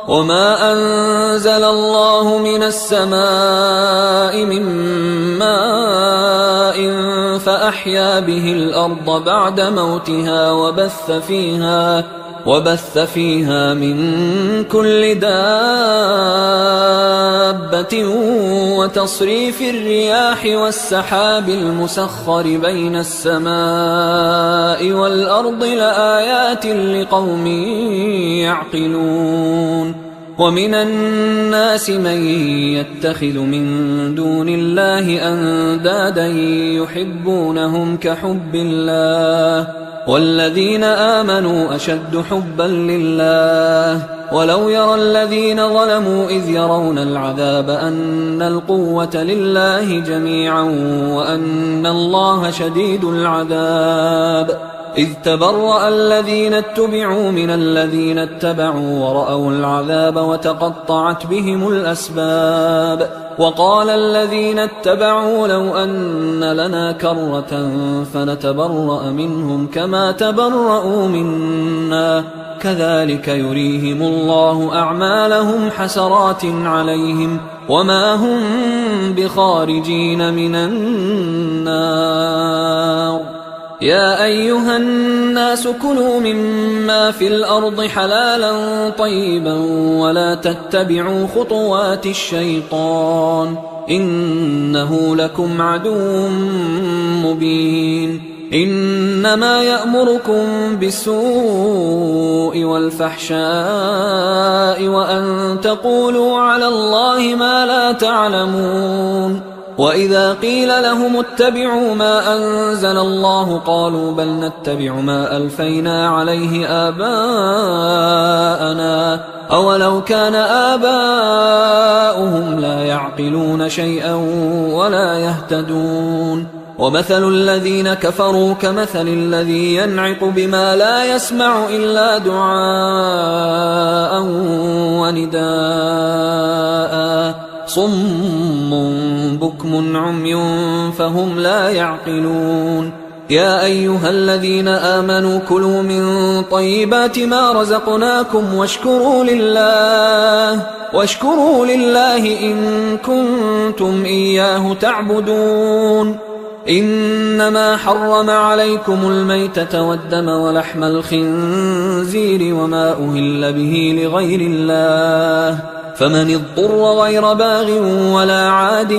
وما أنزل الله من السماء من ماء فأحيا به الأرض بعد موتها وبث فيها من كل دابة وتصريف الرياح والسحاب المسخر بين السماء والأرض لآيات لقوم يعقلون ومن الناس من يتخذ من دون الله أندادا يحبونهم كحب الله والذين آمنوا أشد حبا لله ولو يرى الذين ظلموا إذ يرون العذاب أن القوة لله جميعا وأن الله شديد العذاب إذ تبرأ الذين اتبعوا من الذين اتبعوا ورأوا العذاب وتقطعت بهم الأسباب وقال الذين اتبعوا لو أن لنا كرة فنتبرأ منهم كما تبرأوا منا كذلك يريهم الله أعمالهم حسرات عليهم وما هم بخارجين من النار يا أيها الناس كلوا مما في الأرض حلالا طيبا ولا تتبعوا خطوات الشيطان إنه لكم عدو مبين إنما يأمركم بالسوء والفحشاء وأن تقولوا على الله ما لا تعلمون وإذا قيل لهم اتبعوا ما أنزل الله قالوا بل نتبع ما ألفينا عليه آباءنا أولو كان آباؤهم لا يعقلون شيئا ولا يهتدون ومثل الذين كفروا كمثل الذي ينعق بما لا يسمع إلا دعاء ونداء صم بكم عمي فهم لا يعقلون يا أيها الذين آمنوا كلوا من طيبات ما رزقناكم واشكروا لله إن كنتم إياه تعبدون إنما حرم عليكم الميتة والدم ولحم الخنزير وما أهل به لغير الله فمن اضطر غير باغ ولا عاد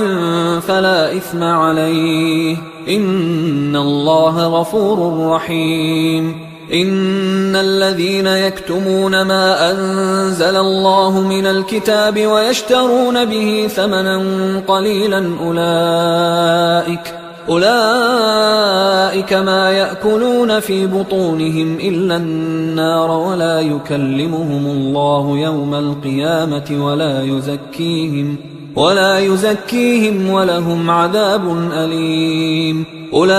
فلا إثم عليه إن الله غفور رحيم إن الذين يكتمون ما أنزل الله من الكتاب ويشترون به ثمنا قليلا أولئك ما يأكلون في بطونهم إلا النار ولا يكلمهم الله يوم القيامة ولا يزكيهم ولهم عذاب أليم أولئك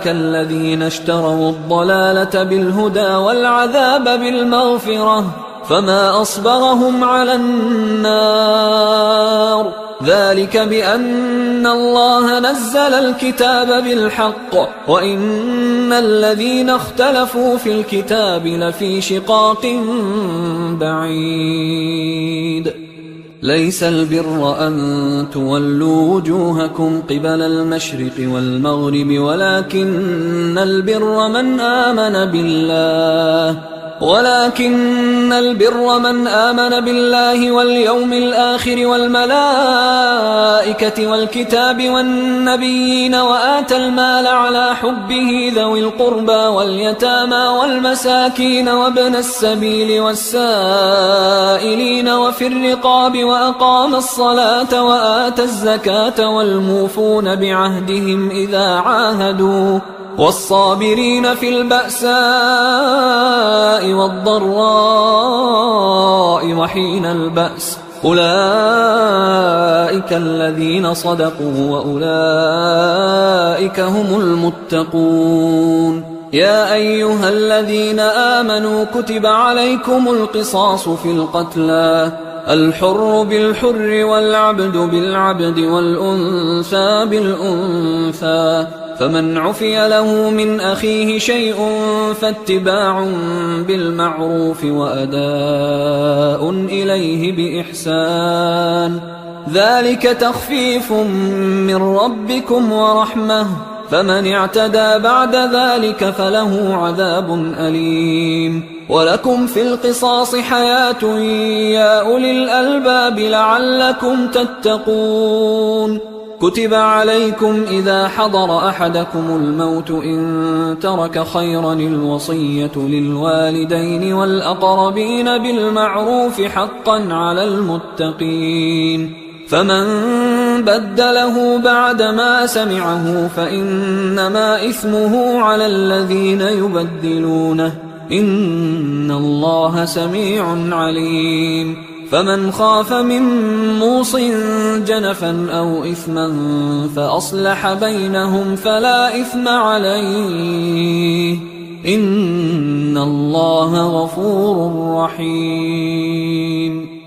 الذين اشتروا الضلالة بالهدى والعذاب بالمغفرة فما أصبرهم على النار ذلك بأن الله نزل الكتاب بالحق وإن الذين اختلفوا في الكتاب لفي شقاق بعيد ليس البر أن تولوا وجوهكم قبل المشرق والمغرب ولكن البر من آمن بالله واليوم الآخر والملائكة والكتاب والنبيين وآتى المال على حبه ذوي القربى واليتامى والمساكين وابن السبيل والسائلين وفي الرقاب وأقام الصلاة وآتى الزكاة والموفون بعهدهم إذا عاهدوا والصابرين في البأساء والضراء وحين البأس أولئك الذين صدقوا وأولئك هم المتقون يا أيها الذين آمنوا كتب عليكم القصاص في القتلى الحر بالحر والعبد بالعبد والأنثى بالأنثى فمن عفي له من أخيه شيء فاتباع بالمعروف وأداء إليه بإحسان ذلك تخفيف من ربكم ورحمة فمن اعتدى بعد ذلك فله عذاب أليم ولكم في القصاص حياة يا أولي الألباب لعلكم تتقون كتب عليكم إذا حضر أحدكم الموت إن ترك خيرا الوصية للوالدين والأقربين بالمعروف حقا على المتقين فمن بدله بعدما سمعه فإنما إثمه على الذين يبدلونه إن الله سميع عليم فمن خاف من موص جنفا أو إثما فأصلح بينهم فلا إثم عليه إن الله غفور رحيم.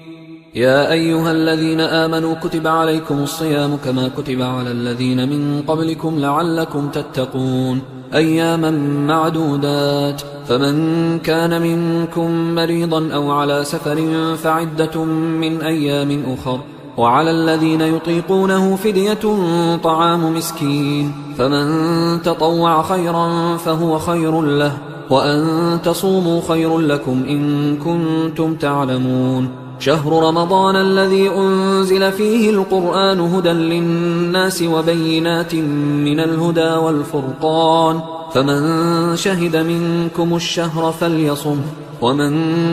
يا أيها الذين آمنوا كتب عليكم الصيام كما كتب على الذين من قبلكم لعلكم تتقون أياما معدودات، فمن كان منكم مريضا أو على سفر فعدة من أيام أخر، وعلى الذين يطيقونه فدية طعام مسكين، فمن تطوع خيرا فهو خير له، وأن تصوموا خير لكم إن كنتم تعلمون. شهر رمضان الذي أنزل فيه القرآن هدى للناس وبينات من الهدى والفرقان، فمن شهد منكم الشهر فليصم، ومن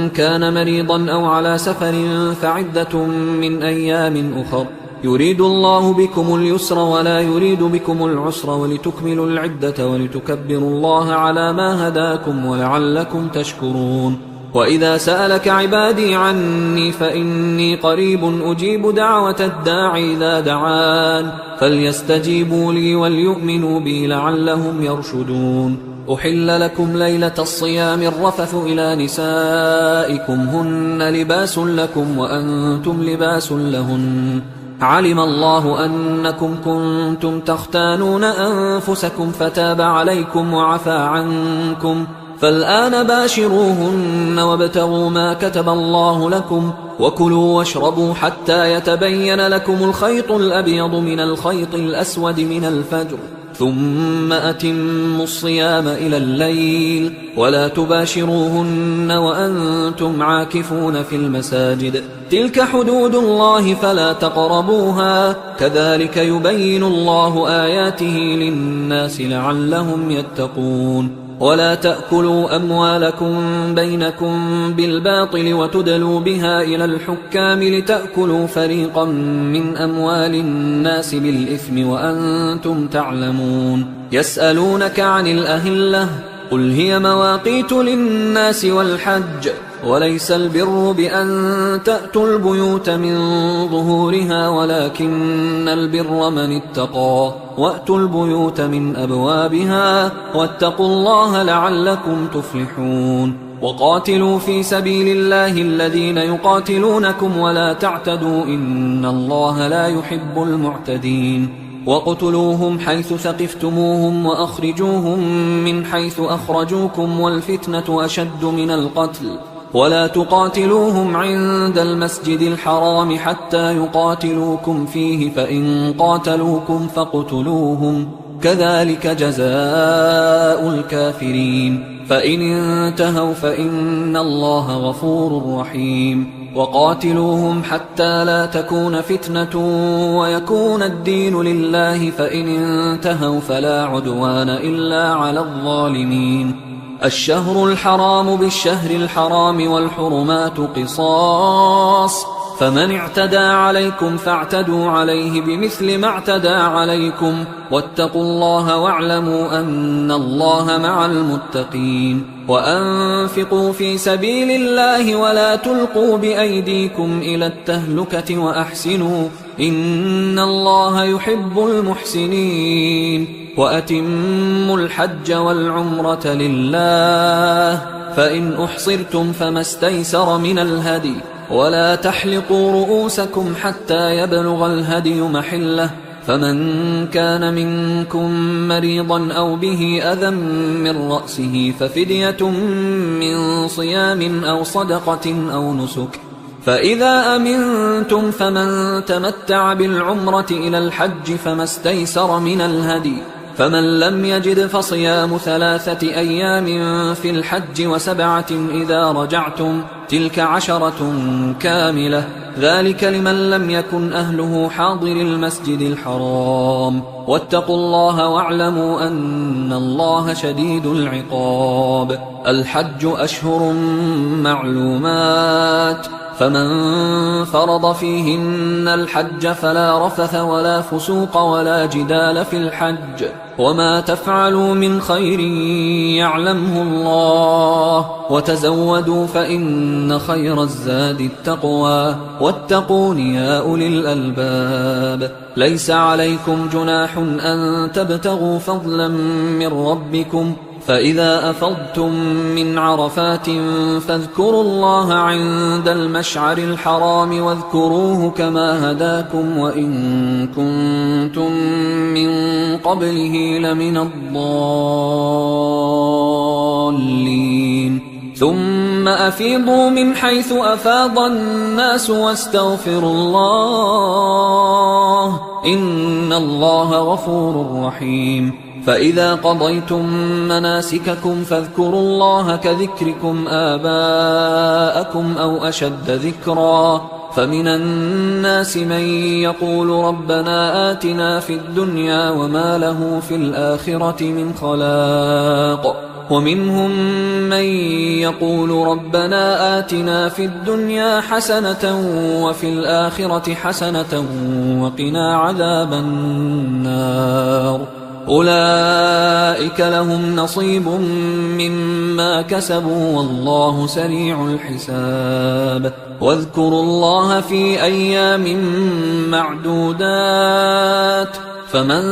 كان مريضا أو على سفر فعدة من أيام أخر، يريد الله بكم اليسر ولا يريد بكم العسر ولتكملوا العدة ولتكبروا الله على ما هداكم ولعلكم تشكرون. وإذا سألك عبادي عني فإني قريب أجيب دعوة الداعي إذا دعان، فليستجيبوا لي وليؤمنوا بي لعلهم يرشدون. أحل لكم ليلة الصيام الرفث إلى نسائكم هن لباس لكم وأنتم لباس لهن، علم الله أنكم كنتم تختانون أنفسكم فتاب عليكم وعفى عنكم، فالآن باشروهن وابتغوا ما كتب الله لكم، وكلوا واشربوا حتى يتبين لكم الخيط الأبيض من الخيط الأسود من الفجر، ثم أتموا الصيام إلى الليل، ولا تباشروهن وأنتم عاكفون في المساجد، تلك حدود الله فلا تقربوها، كذلك يبين الله آياته للناس لعلهم يتقون. ولا تأكلوا أموالكم بينكم بالباطل وتدلوا بها إلى الحكام لتأكلوا فريقا من أموال الناس بالإثم وأنتم تعلمون. يسألونك عن الأهلة قل هي مواقيت للناس والحج، وليس البر بأن تأتوا البيوت من ظهورها ولكن البر من اتقى، وأتوا البيوت من أبوابها واتقوا الله لعلكم تفلحون. وقاتلوا في سبيل الله الذين يقاتلونكم ولا تعتدوا إن الله لا يحب المعتدين. وَاقْتُلُوهُمْ حَيْثُ ثَقِفْتُمُوهُمْ وَأَخْرِجُوهُمْ مِنْ حَيْثُ أَخْرَجُوكُمْ وَالْفِتْنَةُ أَشَدُّ مِنَ الْقَتْلِ وَلَا تُقَاتِلُوهُمْ عِندَ الْمَسْجِدِ الْحَرَامِ حَتَّى يُقَاتِلُوكُمْ فِيهِ فَإِنْ قَاتَلُوكُمْ فَاقْتُلُوهُمْ كَذَلِكَ جَزَاءُ الْكَافِرِينَ فَإِنِ انْتَهَوْا فَإِنَّ اللَّهَ غَفُورٌ رَحِيمٌ. وقاتلوهم حتى لا تكون فتنة ويكون الدين لله، فإن انتهوا فلا عدوان إلا على الظالمين. الشهر الحرام بالشهر الحرام والحرمات قصاص، فمن اعتدى عليكم فاعتدوا عليه بمثل ما اعتدى عليكم، واتقوا الله واعلموا أن الله مع المتقين. وأنفقوا في سبيل الله ولا تلقوا بأيديكم إلى التهلكة وأحسنوا إن الله يحب المحسنين. وأتموا الحج والعمرة لله، فإن أحصرتم فما استيسر من الهدي، ولا تحلقوا رؤوسكم حتى يبلغ الهدي محله، فمن كان منكم مريضا أو به أذى من رأسه ففدية من صيام أو صدقة أو نسك، فإذا أمنتم فمن تمتع بالعمرة إلى الحج فما استيسر من الهدي، فمن لم يجد فصيام 3 أيام في الحج و7 إذا رجعتم، تلك 10 كاملة، ذلك لمن لم يكن أهله حاضر المسجد الحرام. واتقوا الله واعلموا أن الله شديد العقاب. الحج أشهر معلومات، فمن فرض فيهن الحج فلا رفث ولا فسوق ولا جدال في الحج وما تفعلوا من خير يعلمه الله وتزودوا فإن خير الزاد التقوى واتقون يا أولي الألباب ليس عليكم جناح أن تبتغوا فضلا من ربكم فإذا أفضتم من عرفات فاذكروا الله عند المشعر الحرام واذكروه كما هداكم وإن كنتم من قبله لمن الضالين ثم أفيضوا من حيث أفاض الناس واستغفروا الله إن الله غفور رحيم فإذا قضيتم مناسككم فاذكروا الله كذكركم آباءكم أو أشد ذكرا فمن الناس من يقول ربنا آتنا في الدنيا وما له في الآخرة من خلاق ومنهم من يقول ربنا آتنا في الدنيا حسنة وفي الآخرة حسنة وقنا عذاب النار أولئك لهم نصيب مما كسبوا والله سريع الحساب واذكروا الله في أيام معدودات فمن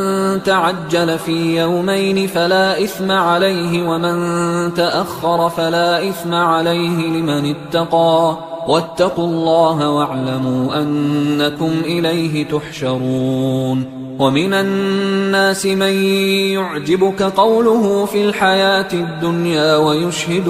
تعجل في يومين فلا إثم عليه ومن تأخر فلا إثم عليه لمن اتقى واتقوا الله واعلموا أنكم إليه تحشرون ومن الناس من يعجبك قوله في الحياة الدنيا ويشهد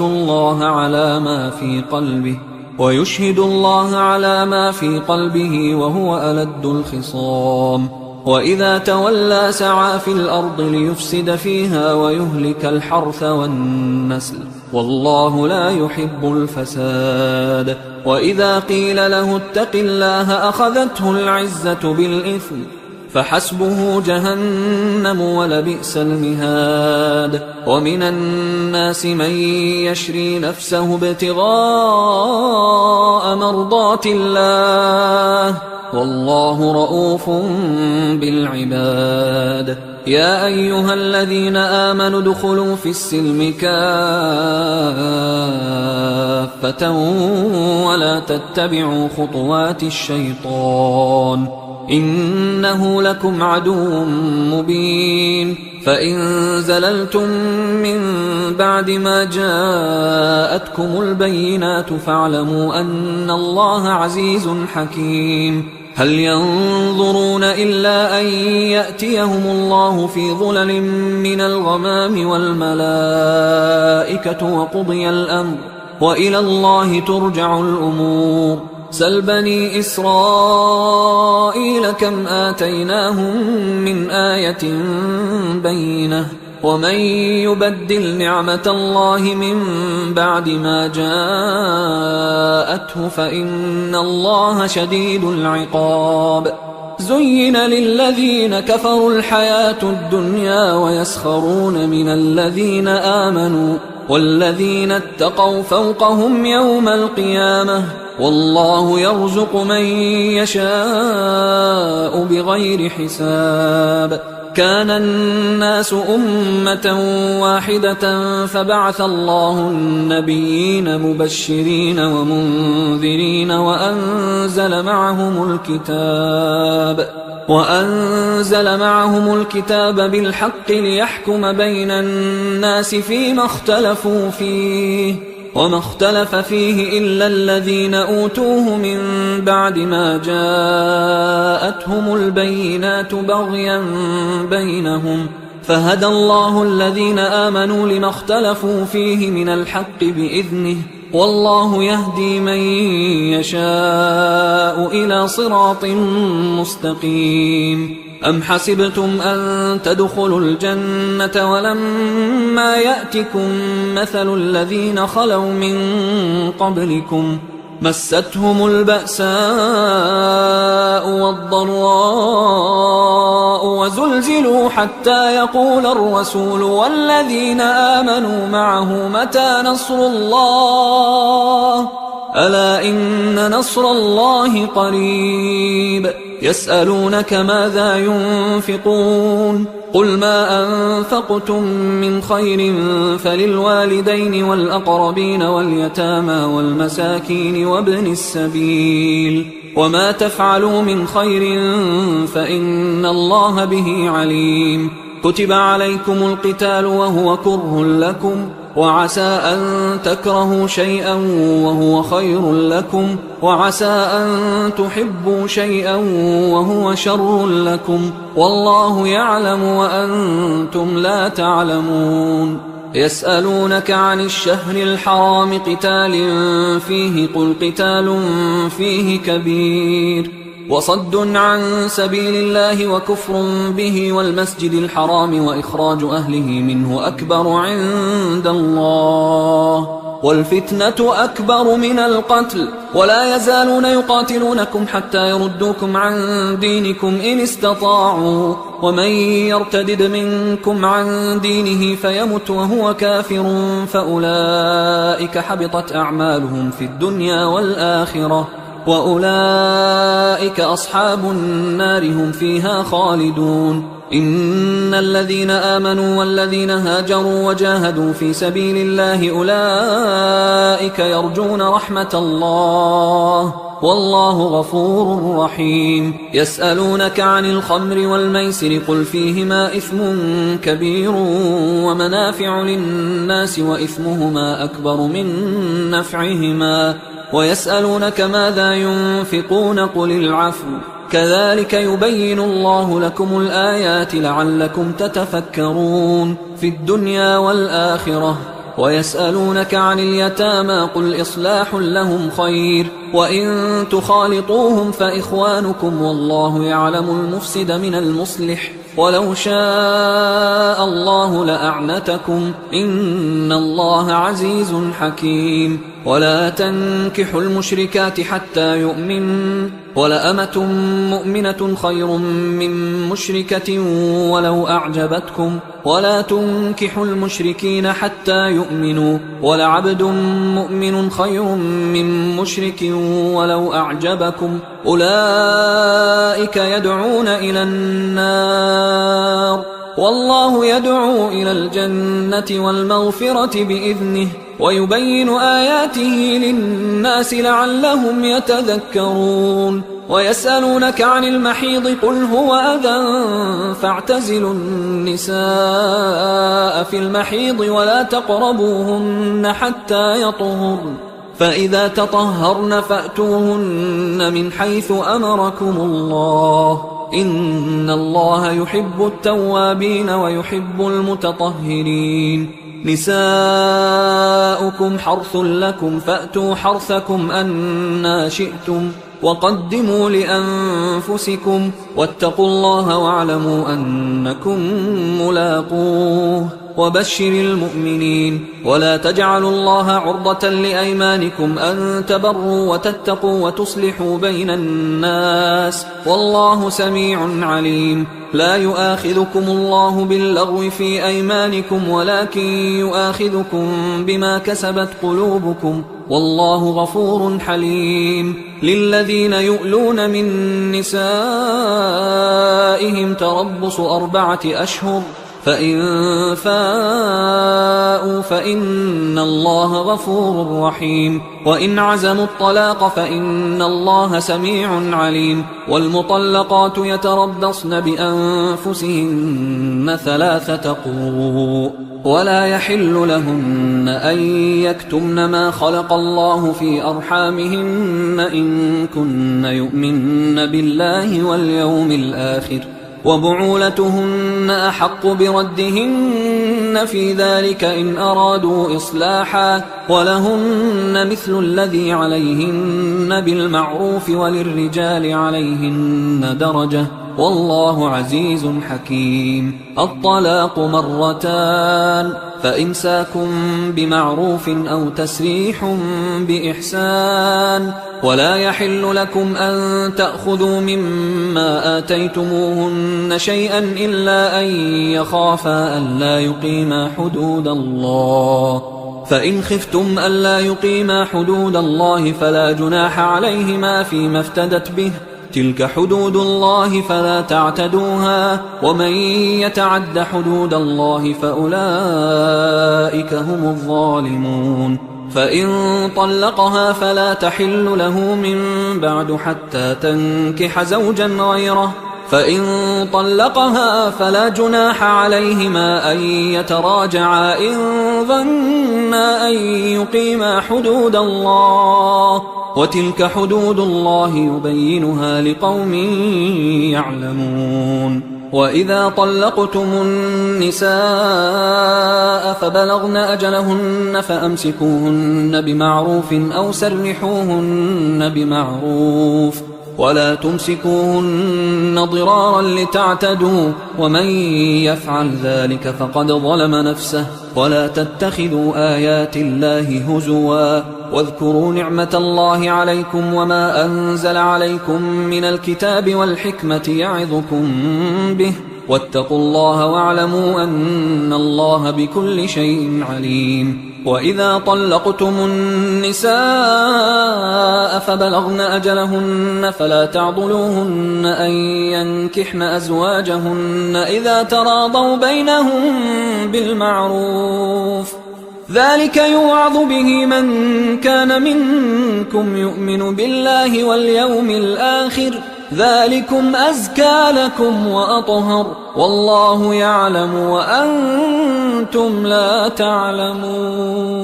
الله على ما في قلبه وهو ألد الخصام وإذا تولى سعى في الأرض ليفسد فيها ويهلك الحرث والنسل والله لا يحب الفساد وإذا قيل له اتق الله أخذته العزة بالإثم فحسبه جهنم ولبئس المهاد ومن الناس من يشري نفسه ابتغاء مرضات الله والله رؤوف بالعباد يا أيها الذين آمنوا ادخلوا في السلم كافة ولا تتبعوا خطوات الشيطان إنه لكم عدو مبين فإن زللتم من بعد ما جاءتكم البينات فاعلموا أن الله عزيز حكيم هل ينظرون إلا أن يأتيهم الله في ظلل من الغمام والملائكة وقضي الأمر وإلى الله ترجع الأمور سل بني إسرائيل كم آتيناهم من آية بينة ومن يبدل نعمة الله من بعد ما جاءته فإن الله شديد العقاب زين للذين كفروا الحياة الدنيا ويسخرون من الذين آمنوا والذين اتقوا فوقهم يوم القيامة والله يرزق من يشاء بغير حساب كان الناس أمة واحدة فبعث الله النبيين مبشرين ومنذرين وأنزل معهم الكتاب بالحق ليحكم بين الناس فيما اختلفوا فيه وما اختلف فيه إلا الذين أوتوه من بعد ما جاءتهم البينات بغيا بينهم فهدى الله الذين آمنوا لما اختلفوا فيه من الحق بإذنه والله يهدي من يشاء إلى صراط مستقيم أم حسبتم أن تدخلوا الجنة ولما يأتكم مثل الذين خلوا من قبلكم مستهم البأساء والضراء وزلزلوا حتى يقول الرسول والذين آمنوا معه متى نصر الله ألا إن نصر الله قريب يسألونك ماذا ينفقون قل ما أنفقتم من خير فللوالدين والأقربين واليتامى والمساكين وابن السبيل وما تفعلوا من خير فإن الله به عليم كتب عليكم القتال وهو كره لكم وعسى أن تكرهوا شيئا وهو خير لكم وعسى أن تحبوا شيئا وهو شر لكم والله يعلم وأنتم لا تعلمون يسألونك عن الشهر الحرام قتال فيه قل قتال فيه كبير وصد عن سبيل الله وكفر به والمسجد الحرام وإخراج أهله منه أكبر عند الله والفتنة أكبر من القتل ولا يزالون يقاتلونكم حتى يردوكم عن دينكم إن استطاعوا ومن يرتدد منكم عن دينه فيمت وهو كافر فأولئك حبطت أعمالهم في الدنيا والآخرة وأولئك أصحاب النار هم فيها خالدون إن الذين آمنوا والذين هاجروا وجاهدوا في سبيل الله أولئك يرجون رحمة الله والله غفور رحيم يسألونك عن الخمر والميسر قل فيهما إثم كبير ومنافع للناس وإثمهما أكبر من نفعهما ويسألونك ماذا ينفقون قل العفو كذلك يبين الله لكم الآيات لعلكم تتفكرون في الدنيا والآخرة ويسألونك عن اليتامى قل إصلاح لهم خير وإن تخالطوهم فإخوانكم والله يعلم المفسد من المصلح ولو شاء الله لأعنتكم إن الله عزيز حكيم ولا تنكحوا المشركات حتى يؤمن ولأمة مؤمنة خير من مشركة ولو أعجبتكم ولا تنكحوا المشركين حتى يؤمنوا ولعبد مؤمن خير من مشرك ولو أعجبكم أولئك يدعون إلى النار والله يدعو إلى الجنة والمغفرة بإذنه ويبين آياته للناس لعلهم يتذكرون ويسألونك عن المحيض قل هو أذى فاعتزلوا النساء في المحيض ولا تقربوهن حتى يطهرن فإذا تطهرن فأتوهن من حيث أمركم الله إن الله يحب التوابين ويحب المتطهرين نساؤكم حرث لكم فأتوا حرثكم أنى شئتم وقدموا لأنفسكم واتقوا الله واعلموا أنكم ملاقوه وبشر المؤمنين ولا تجعلوا الله عرضة لأيمانكم أن تبروا وتتقوا وتصلحوا بين الناس والله سميع عليم لا يؤاخذكم الله باللغو في أيمانكم ولكن يؤاخذكم بما كسبت قلوبكم والله غفور حليم للذين يؤلون من نسائهم تربص 4 أشهر فإن فاءوا فإن الله غفور رحيم وإن عزموا الطلاق فإن الله سميع عليم والمطلقات يتربصن بأنفسهن 3 قروء ولا يحل لهن أن يكتمن ما خلق الله في أرحامهن إن كن يؤمن بالله واليوم الآخر وبعولتهن أحق بردهن في ذلك إن أرادوا إصلاحا ولهن مثل الذي عليهن بالمعروف وللرجال عليهن درجة والله عزيز حكيم الطلاق 2 مرتان فإمساك بمعروف أو تسريح بإحسان ولا يحل لكم أن تأخذوا مما آتيتموهن شيئا إلا أن يخافا ألا يقيما حدود الله فإن خفتم ألا يقيما حدود الله فلا جناح عليهما فيما افتدت به، تلك حدود الله فلا تعتدوها، ومن يتعد حدود الله فأولئك هم الظالمون. فإن طلقها فلا تحل له من بعد حتى تنكح زوجا غيره، فإن طلقها فلا جناح عليهما أن يتراجعا إن ظنا أن يقيما حدود الله، وتلك حدود الله يبينها لقوم يعلمون. وإذا طلقتم النساء فبلغن أجلهن فأمسكوهن بمعروف أو سرحوهن بمعروف، ولا تمسكوهن ضرارا لتعتدوا، ومن يفعل ذلك فقد ظلم نفسه. ولا تتخذوا آيات الله هزوا، واذكروا نعمة الله عليكم وما أنزل عليكم من الكتاب والحكمة يعظكم به، واتقوا الله واعلموا أن الله بكل شيء عليم. وإذا طلقتم النساء فبلغن أجلهن فلا تعضلوهن أن ينكحن أزواجهن إذا تراضوا بينهم بالمعروف، ذلك يوعظ به من كان منكم يؤمن بالله واليوم الآخر، ذلكم أزكى لكم وأطهر، والله يعلم وأنتم لا تعلمون.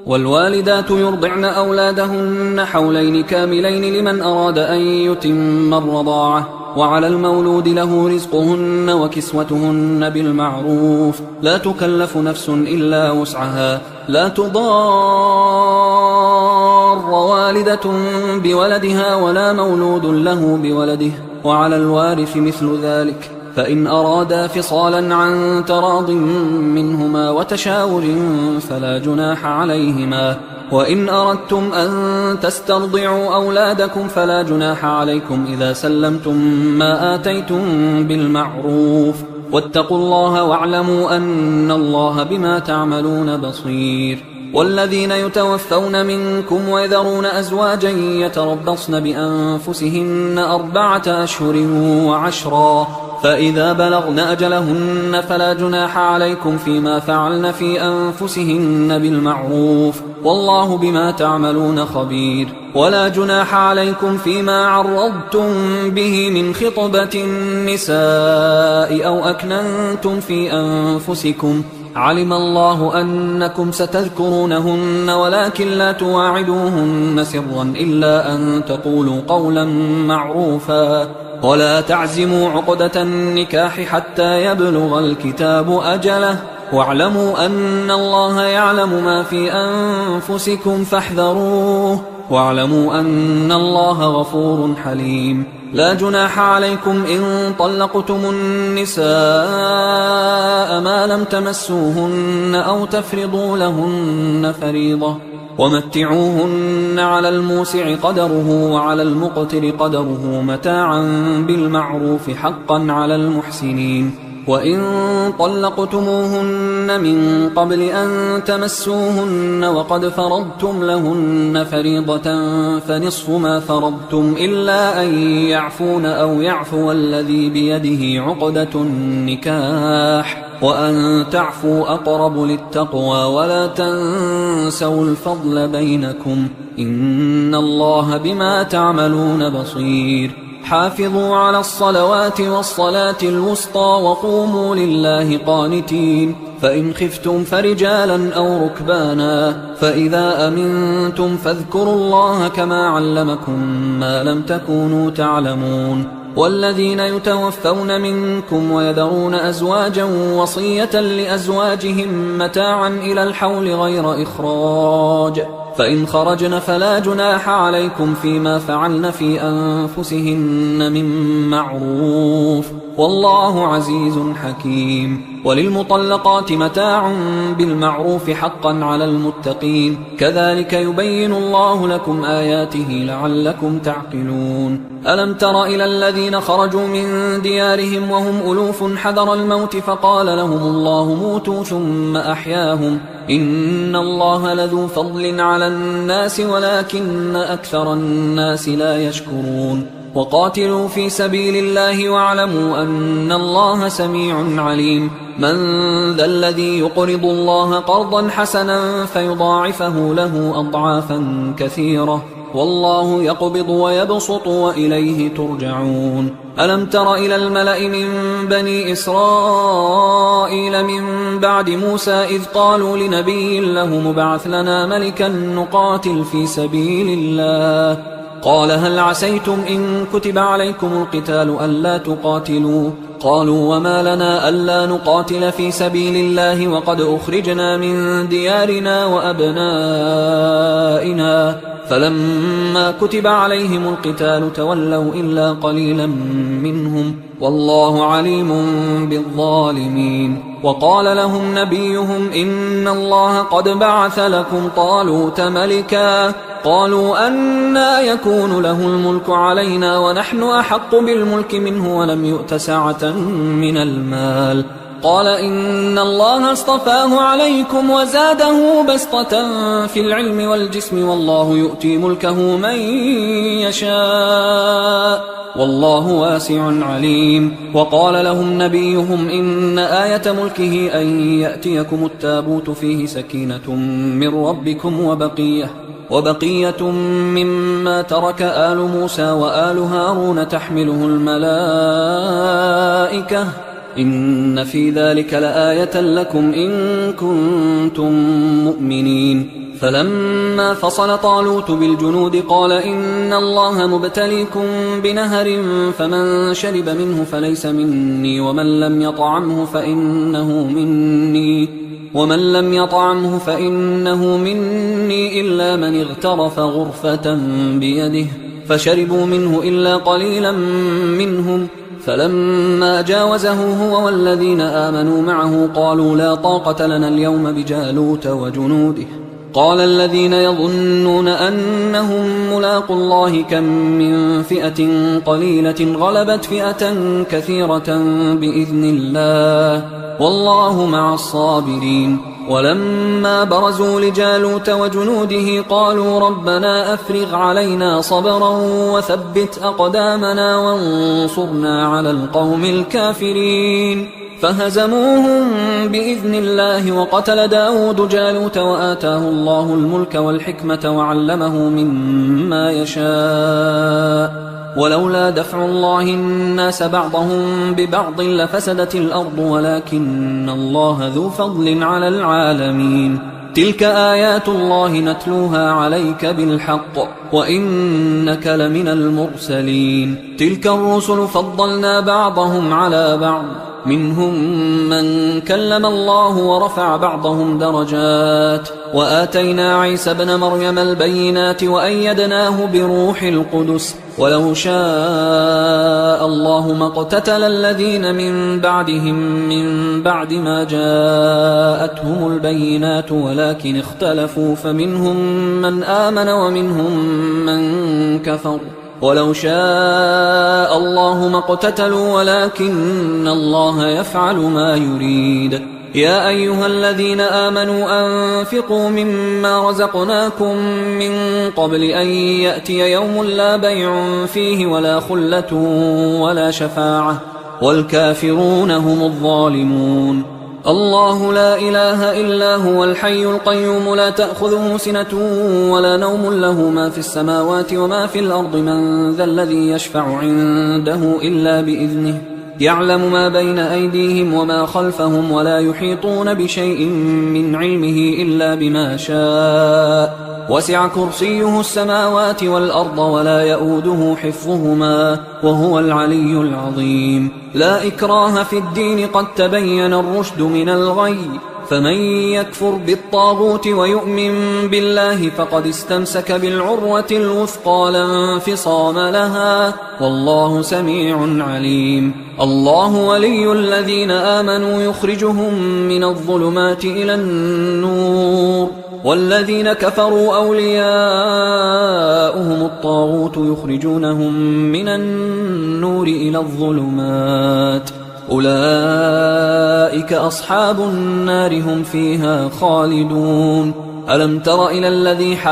والوالدات يرضعن أولادهن حولين كاملين لمن أراد أن يتم الرضاعة، وعلى المولود له رزقهن وكسوتهن بالمعروف، لا تكلف نفس إلا وسعها، لا تضار والدة بولدها ولا مولود له بولده، وعلى الوارث مثل ذلك، فإن أرادا فصالا عن تراض منهما وتشاور فلا جناح عليهما. وإن أردتم أن تسترضعوا أولادكم فلا جناح عليكم إذا سلمتم ما آتيتم بالمعروف، واتقوا الله واعلموا أن الله بما تعملون بصير. والذين يتوفون منكم ويذرون أزواجا يتربصن بأنفسهن 4 أشهر و10، فإذا بلغن أجلهن فلا جناح عليكم فيما فعلن في أنفسهن بالمعروف، والله بما تعملون خبير. ولا جناح عليكم فيما عرضتم به من خطبة النساء أو أكننتم في أنفسكم، علم الله أنكم ستذكرونهن ولكن لا تواعدوهن سرا إلا أن تقولوا قولا معروفا، ولا تعزموا عقدة النكاح حتى يبلغ الكتاب أجله، واعلموا أن الله يعلم ما في أنفسكم فاحذروه، واعلموا أن الله غفور حليم. لا جناح عليكم إن طلقتم النساء ما لم تمسوهن أو تفرضوا لهن فريضة، ومتعوهن على الموسع قدره وعلى المقتر قدره متاعا بالمعروف حقا على المحسنين. وإن طلقتموهن من قبل أن تمسوهن وقد فرضتم لهن فريضة فنصف ما فرضتم إلا أن يعفون أو يعفو الذي بيده عقدة النكاح، وأن تعفوا أقرب للتقوى، ولا تنسوا الفضل بينكم، إن الله بما تعملون بصير. حافظوا على الصلوات والصلاة الوسطى وقوموا لله قانتين، فإن خفتم فرجالا أو ركبانا، فإذا أمنتم فاذكروا الله كما علمكم ما لم تكونوا تعلمون. والذين يتوفون منكم ويذرون أزواجا وصية لأزواجهم متاعا إلى الحول غير إخراج، فإن خرجن فلا جناح عليكم فيما فعلن في أنفسهن من معروف، والله عزيز حكيم. وللمطلقات متاع بالمعروف حقا على المتقين كذلك يبين الله لكم آياته لعلكم تعقلون. ألم تر إلى الذين خرجوا من ديارهم وهم ألوف حذر الموت فقال لهم الله موتوا ثم أحياهم إن الله لذو فضل على الناس ولكن أكثر الناس لا يشكرون. وقاتلوا في سبيل الله واعلموا أن الله سميع عليم. من ذا الذي يقرض الله قرضا حسنا فيضاعفه له أضعافا كثيرة والله يقبض ويبسط وإليه ترجعون. ألم تر إلى الملأ من بني إسرائيل من بعد موسى إذ قالوا لنبي له مبعث لنا ملكا نقاتل في سبيل الله قال هل عسيتم إن كتب عليكم القتال ألا تقاتلوا قالوا وما لنا ألا نقاتل في سبيل الله وقد أخرجنا من ديارنا وأبنائنا فلما كتب عليهم القتال تولوا إلا قليلا منهم والله عليم بالظالمين. وقال لهم نبيهم إن الله قد بعث لكم طالوت ملكا قالوا أنى يكون له الملك علينا ونحن أحق بالملك منه ولم يؤت سعة من المال قال إن الله اصطفاه عليكم وزاده بسطة في العلم والجسم والله يؤتي ملكه من يشاء والله واسع عليم. وقال لهم نبيهم إن آية ملكه أن يأتيكم التابوت فيه سكينة من ربكم وبقية مما ترك آل موسى وآل هارون تحمله الملائكة إن في ذلك لآية لكم إن كنتم مؤمنين. فلما فصل طالوت بالجنود قال إن الله مبتليكم بنهر فمن شرب منه فليس مني ومن لم يطعمه فإنه مني إلا من اغترف غرفة بيده فشربوا منه إلا قليلا منهم فلما جاوزه هو والذين آمنوا معه قالوا لا طاقة لنا اليوم بجالوت وجنوده قال الذين يظنون أنهم ملاقوا الله كم من فئة قليلة غلبت فئة كثيرة بإذن الله والله مع الصابرين. ولما برزوا لجالوت وجنوده قالوا ربنا أفرغ علينا صبرا وثبت أقدامنا وانصرنا على القوم الكافرين فهزموهم بإذن الله. وقتل داود جالوت وآتاه الله الملك والحكمة وعلمه مما يشاء ولولا دفع الله الناس بعضهم ببعض لفسدت الأرض ولكن الله ذو فضل على العالمين. تلك آيات الله نتلوها عليك بالحق وإنك لمن المرسلين. تلك الرسل فضلنا بعضهم على بعض منهم من كلم الله ورفع بعضهم درجات وآتينا عيسى ابن مريم البينات وأيدناه بروح القدس ولو شاء الله ما اقتتل الذين من بعدهم من بعد ما جاءتهم البينات ولكن اختلفوا فمنهم من آمن ومنهم من كفر ولو شاء الله ما اقتتلوا ولكن الله يفعل ما يريد. يا أيها الذين آمنوا أنفقوا مما رزقناكم من قبل أن يأتي يوم لا بيع فيه ولا خلة ولا شفاعة والكافرون هم الظالمون. الله لا إله إلا هو الحي القيوم لا تأخذه سنة ولا نوم له ما في السماوات وما في الأرض من ذا الذي يشفع عنده إلا بإذنه يعلم ما بين أيديهم وما خلفهم ولا يحيطون بشيء من علمه إلا بما شاء وسع كرسيه السماوات والأرض ولا يؤوده حفظهما وهو العلي العظيم. لا إكراه في الدين قد تبين الرشد من الغي فمن يكفر بالطاغوت ويؤمن بالله فقد استمسك بالعروة الوثقى لا انفصام لها، والله سميع عليم. الله ولي الذين آمنوا يخرجهم من الظلمات إلى النور، والذين كفروا أولياؤهم الطاغوت يخرجونهم من النور إلى الظلمات، أولئك أصحاب النار هم فيها خالدون. ألم تر إلى الذي حاج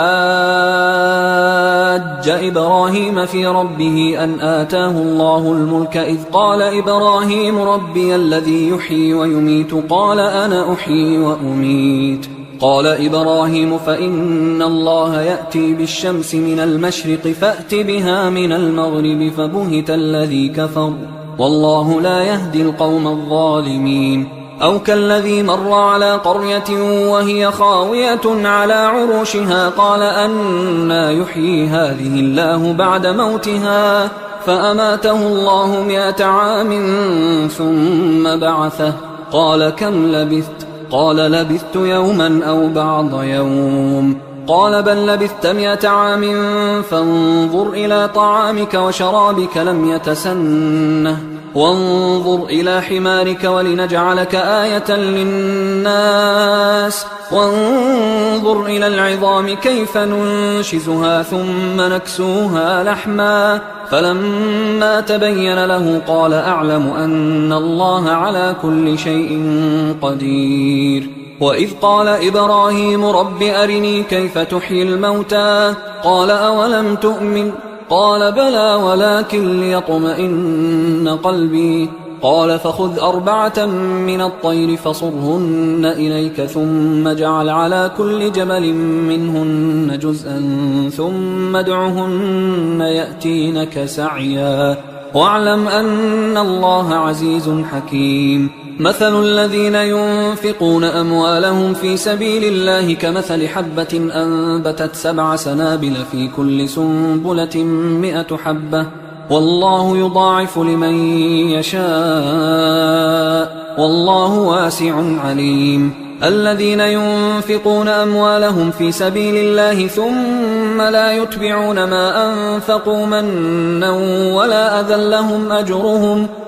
إبراهيم في ربه أن آتاه الله الملك إذ قال إبراهيم ربي الذي يحيي ويميت قال أنا أحيي وأميت. قال إبراهيم فإن الله يأتي بالشمس من المشرق فأت بها من المغرب فبهت الذي كفر والله لا يهدي القوم الظالمين. أو كالذي مر على قرية وهي خاوية على عروشها قال أنى يحيي هذه الله بعد موتها فأماته الله 100 عام ثم بعثه قال كم لبثت؟ قال لبثت يوما أو بعض يوم. قال بل لبثت 100 عام فانظر إلى طعامك وشرابك لم يتسنه وانظر إلى حمارك ولنجعلك آية للناس وانظر إلى العظام كيف ننشزها ثم نكسوها لحما فلما تبين له قال أعلم أن الله على كل شيء قدير. وإذ قال إبراهيم رب أرني كيف تحيي الموتى قال أولم تؤمن قال بلى ولكن ليطمئن قلبي قال فخذ 4 من الطير فصرهن إليك ثم اجعل على كل جبل منهن جزءا ثم ادعهن يأتينك سعيا واعلم أن الله عزيز حكيم. مثل الذين ينفقون أموالهم في سبيل الله كمثل حبة أنبتت 7 سنابل في كل سنبلة 100 حبة والله يضاعف لمن يشاء والله واسع عليم. الذين ينفقون أموالهم في سبيل الله ثم لا يتبعون ما أنفقوا منا ولا أذى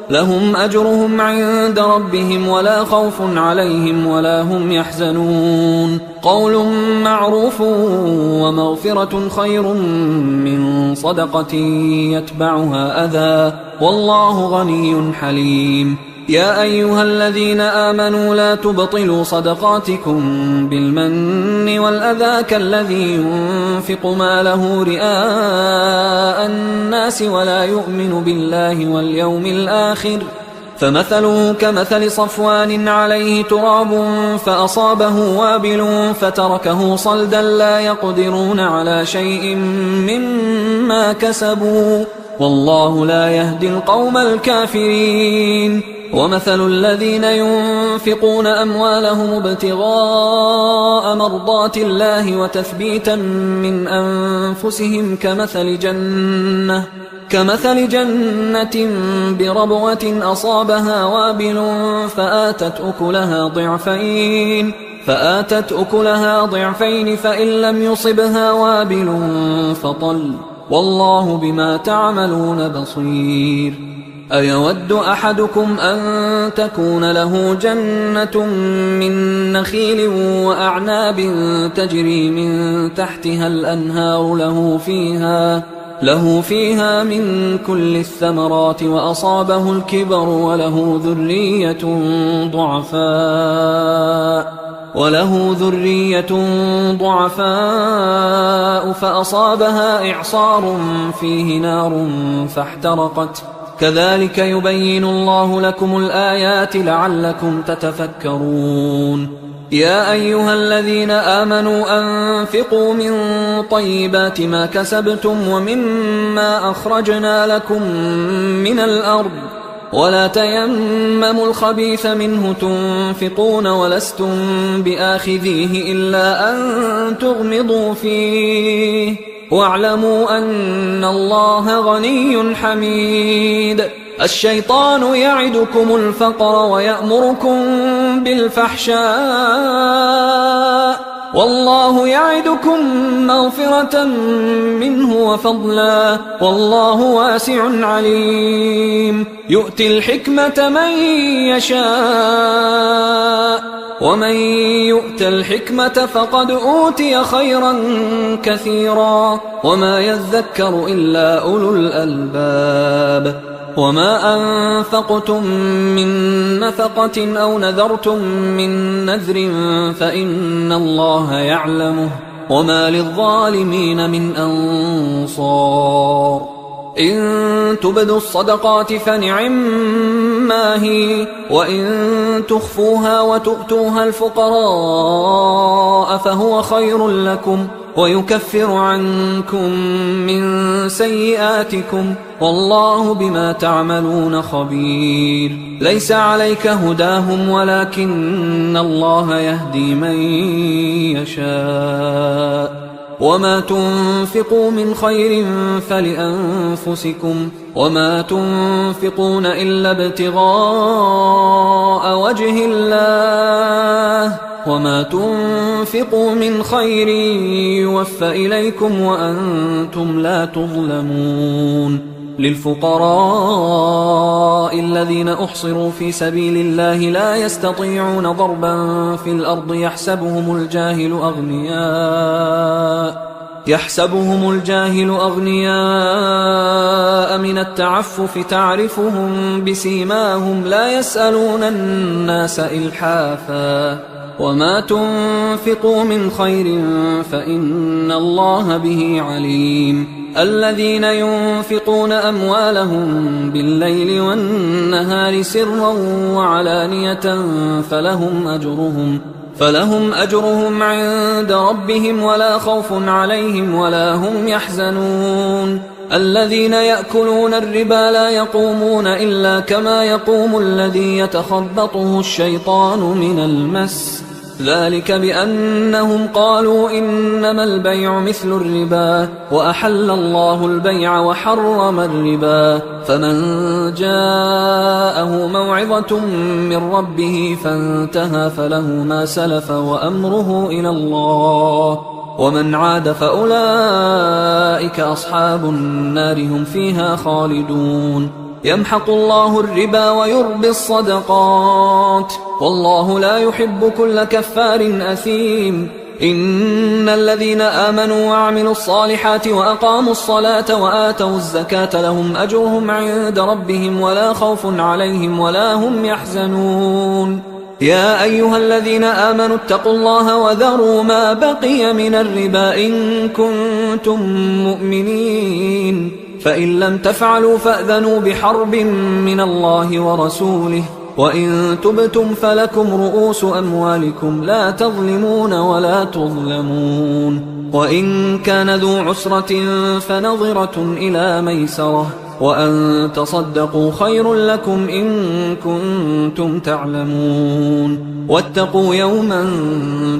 لهم أجرهم عند ربهم ولا خوف عليهم ولا هم يحزنون. قول معروف ومغفرة خير من صدقة يتبعها أذى والله غني حليم. يا أيها الذين آمنوا لا تبطلوا صدقاتكم بالمن والأذى كالذي ينفق ماله رئاء الناس ولا يؤمن بالله واليوم الآخر فمثله كمثل صفوان عليه تراب فأصابه وابل فتركه صلدا لا يقدرون على شيء مما كسبوا والله لا يهدي القوم الكافرين. ومثل الذين ينفقون أموالهم ابتغاء مرضات الله وتثبيتا من أنفسهم كمثل جنة بربوة أصابها وابل فآتت أكلها ضعفين فإن لم يصبها وابل فطل والله بما تعملون بصير. أيود أحدكم أن تكون له جنة من نخيل وأعناب تجري من تحتها الأنهار له فيها من كل الثمرات وأصابه الكبر وله ذرية ضعفاء فأصابها إعصار فيه نار فاحترقت كذلك يبين الله لكم الآيات لعلكم تتفكرون. يا أيها الذين آمنوا أنفقوا من طيبات ما كسبتم ومما أخرجنا لكم من الأرض ولا تيمموا الخبيث منه تنفقون ولستم بآخذيه إلا أن تغمضوا فيه واعلموا أن الله غني حميد. الشيطان يعدكم الفقر ويأمركم بالفحشاء والله يعدكم مغفرة منه وفضلا والله واسع عليم يؤتي الحكمة من يشاء ومن يؤت الحكمة فقد أوتي خيرا كثيرا وما يذكر إلا أولو الألباب وما أنفقتم من نفقة أو نذرتم من نذر فإن الله يعلمه وما للظالمين من أنصار إن تبدوا الصدقات فنعما هي وإن تخفوها وتؤتوها الفقراء فهو خير لكم ويكفر عنكم من سيئاتكم والله بما تعملون خبير ليس عليك هداهم ولكن الله يهدي من يشاء وما تنفقوا من خير فلأنفسكم وما تنفقون إلا ابتغاء وجه الله وما تنفقوا من خير يوفى إليكم وأنتم لا تظلمون للفقراء الذين أحصروا في سبيل الله لا يستطيعون ضربا في الأرض يحسبهم الجاهل أغنياء من التعفف تعرفهم بسيماهم لا يسألون الناس إلحافا وما تنفقوا من خير فإن الله به عليم الذين ينفقون أموالهم بالليل والنهار سرا وعلانية فلهم أجرهم عند ربهم ولا خوف عليهم ولا هم يحزنون الذين يأكلون الربا لا يقومون إلا كما يقوم الذي يتخبطه الشيطان من المس ذلك بأنهم قالوا إنما البيع مثل الربا وأحل الله البيع وحرم الربا فمن جاءه موعظة من ربه فانتهى فله ما سلف وأمره إلى الله ومن عاد فأولئك أصحاب النار هم فيها خالدون يمحق الله الربا ويربي الصدقات والله لا يحب كل كفار أثيم إن الذين آمنوا وعملوا الصالحات وأقاموا الصلاة وآتوا الزكاة لهم أجرهم عند ربهم ولا خوف عليهم ولا هم يحزنون يا أيها الذين آمنوا اتقوا الله وذروا ما بقي من الربا إن كنتم مؤمنين فإن لم تفعلوا فأذنوا بحرب من الله ورسوله وإن تبتم فلكم رؤوس أموالكم لا تظلمون ولا تظلمون وإن كان ذو عسرة فنظرة إلى ميسرة وأن تصدقوا خير لكم إن كنتم تعلمون واتقوا يوما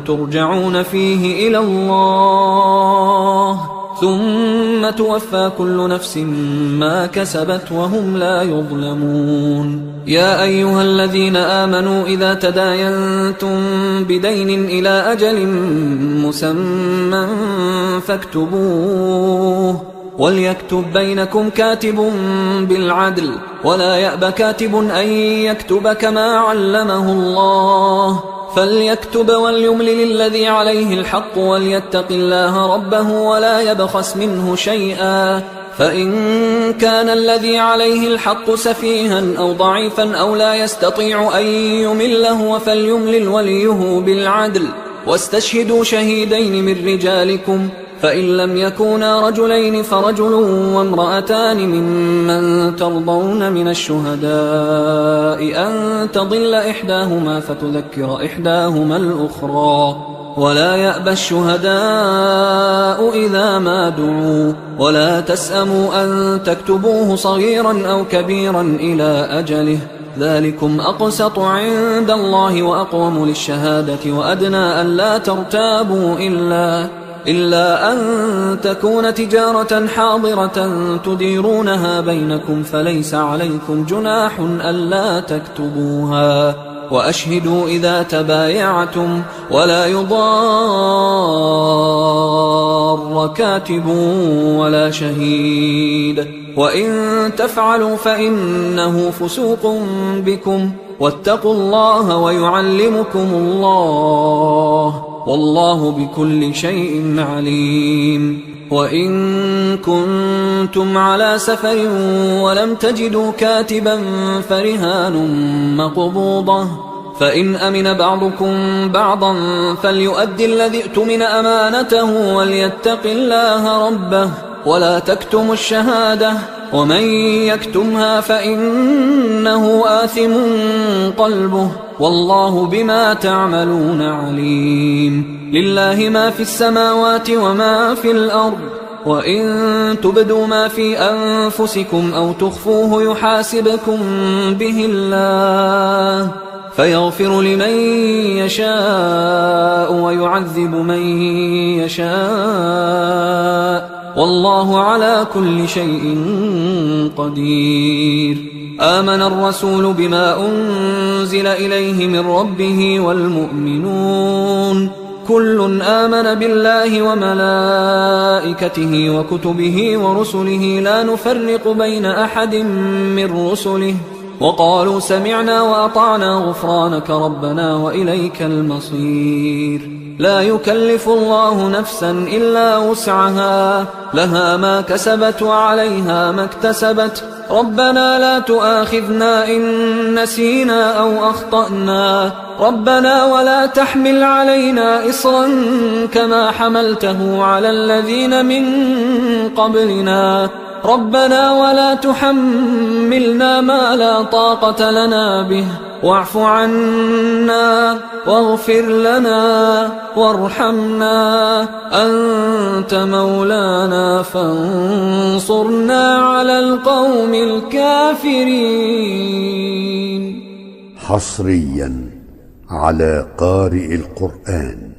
ترجعون فيه إلى الله ثم توفى كل نفس ما كسبت وهم لا يظلمون يا أيها الذين آمنوا إذا تداينتم بدين إلى أجل مسمى فاكتبوه وليكتب بينكم كاتب بالعدل ولا يأب كاتب أن يكتب كما علمه الله فليكتب وليملل الذي عليه الحق وليتق الله ربه ولا يبخس منه شيئا فإن كان الذي عليه الحق سفيها أو ضعيفا أو لا يستطيع أن يمله فليملل وليه بالعدل واستشهدوا شهيدين من رجالكم فإن لم يكونا رجلين فرجل وامرأتان ممن ترضون من الشهداء أن تضل إحداهما فتذكر إحداهما الأخرى ولا يأبى الشهداء إذا ما دعوا ولا تسأموا أن تكتبوه صغيرا أو كبيرا إلى أجله ذلكم أقسط عند الله وأقوم للشهادة وأدنى أن لا ترتابوا إلا أن تكون تجارة حاضرة تديرونها بينكم فليس عليكم جناح ألا تكتبوها، وأشهدوا إذا تبايعتم، ولا يضار كاتب ولا شهيد، وإن تفعلوا فإنه فسوق بكم، واتقوا الله ويعلمكم الله، والله بكل شيء عليم. وإن كنتم على سفر ولم تجدوا كاتبا فرهان مقبوضة، فإن أمن بعضكم بعضا فليؤدي الذي ائتمن أمانته وليتق الله ربه ولا تكتموا الشهادة، ومن يكتمها فإنه آثم قلبه، والله بما تعملون عليم. لله ما في السماوات وما في الأرض، وإن تبدوا ما في أنفسكم أو تخفوه يحاسبكم به الله، فيغفر لمن يشاء ويعذب من يشاء، والله على كل شيء قدير. آمن الرسول بما أنزل إليه من ربه والمؤمنون كل آمن بالله وملائكته وكتبه ورسله لا نفرق بين أحد من رسله، وقالوا سمعنا وأطعنا غفرانك ربنا وإليك المصير. لا يكلف الله نفسا إلا وسعها، لها ما كسبت وعليها ما اكتسبت، ربنا لا تؤاخذنا إن نسينا أو أخطأنا، ربنا ولا تحمل علينا إصرا كما حملته على الذين من قبلنا، ربنا ولا تحملنا ما لا طاقة لنا به، واعف عنا واغفر لنا وارحمنا، أنت مولانا فانصرنا على القوم الكافرين. حصريا على قارئ القرآن.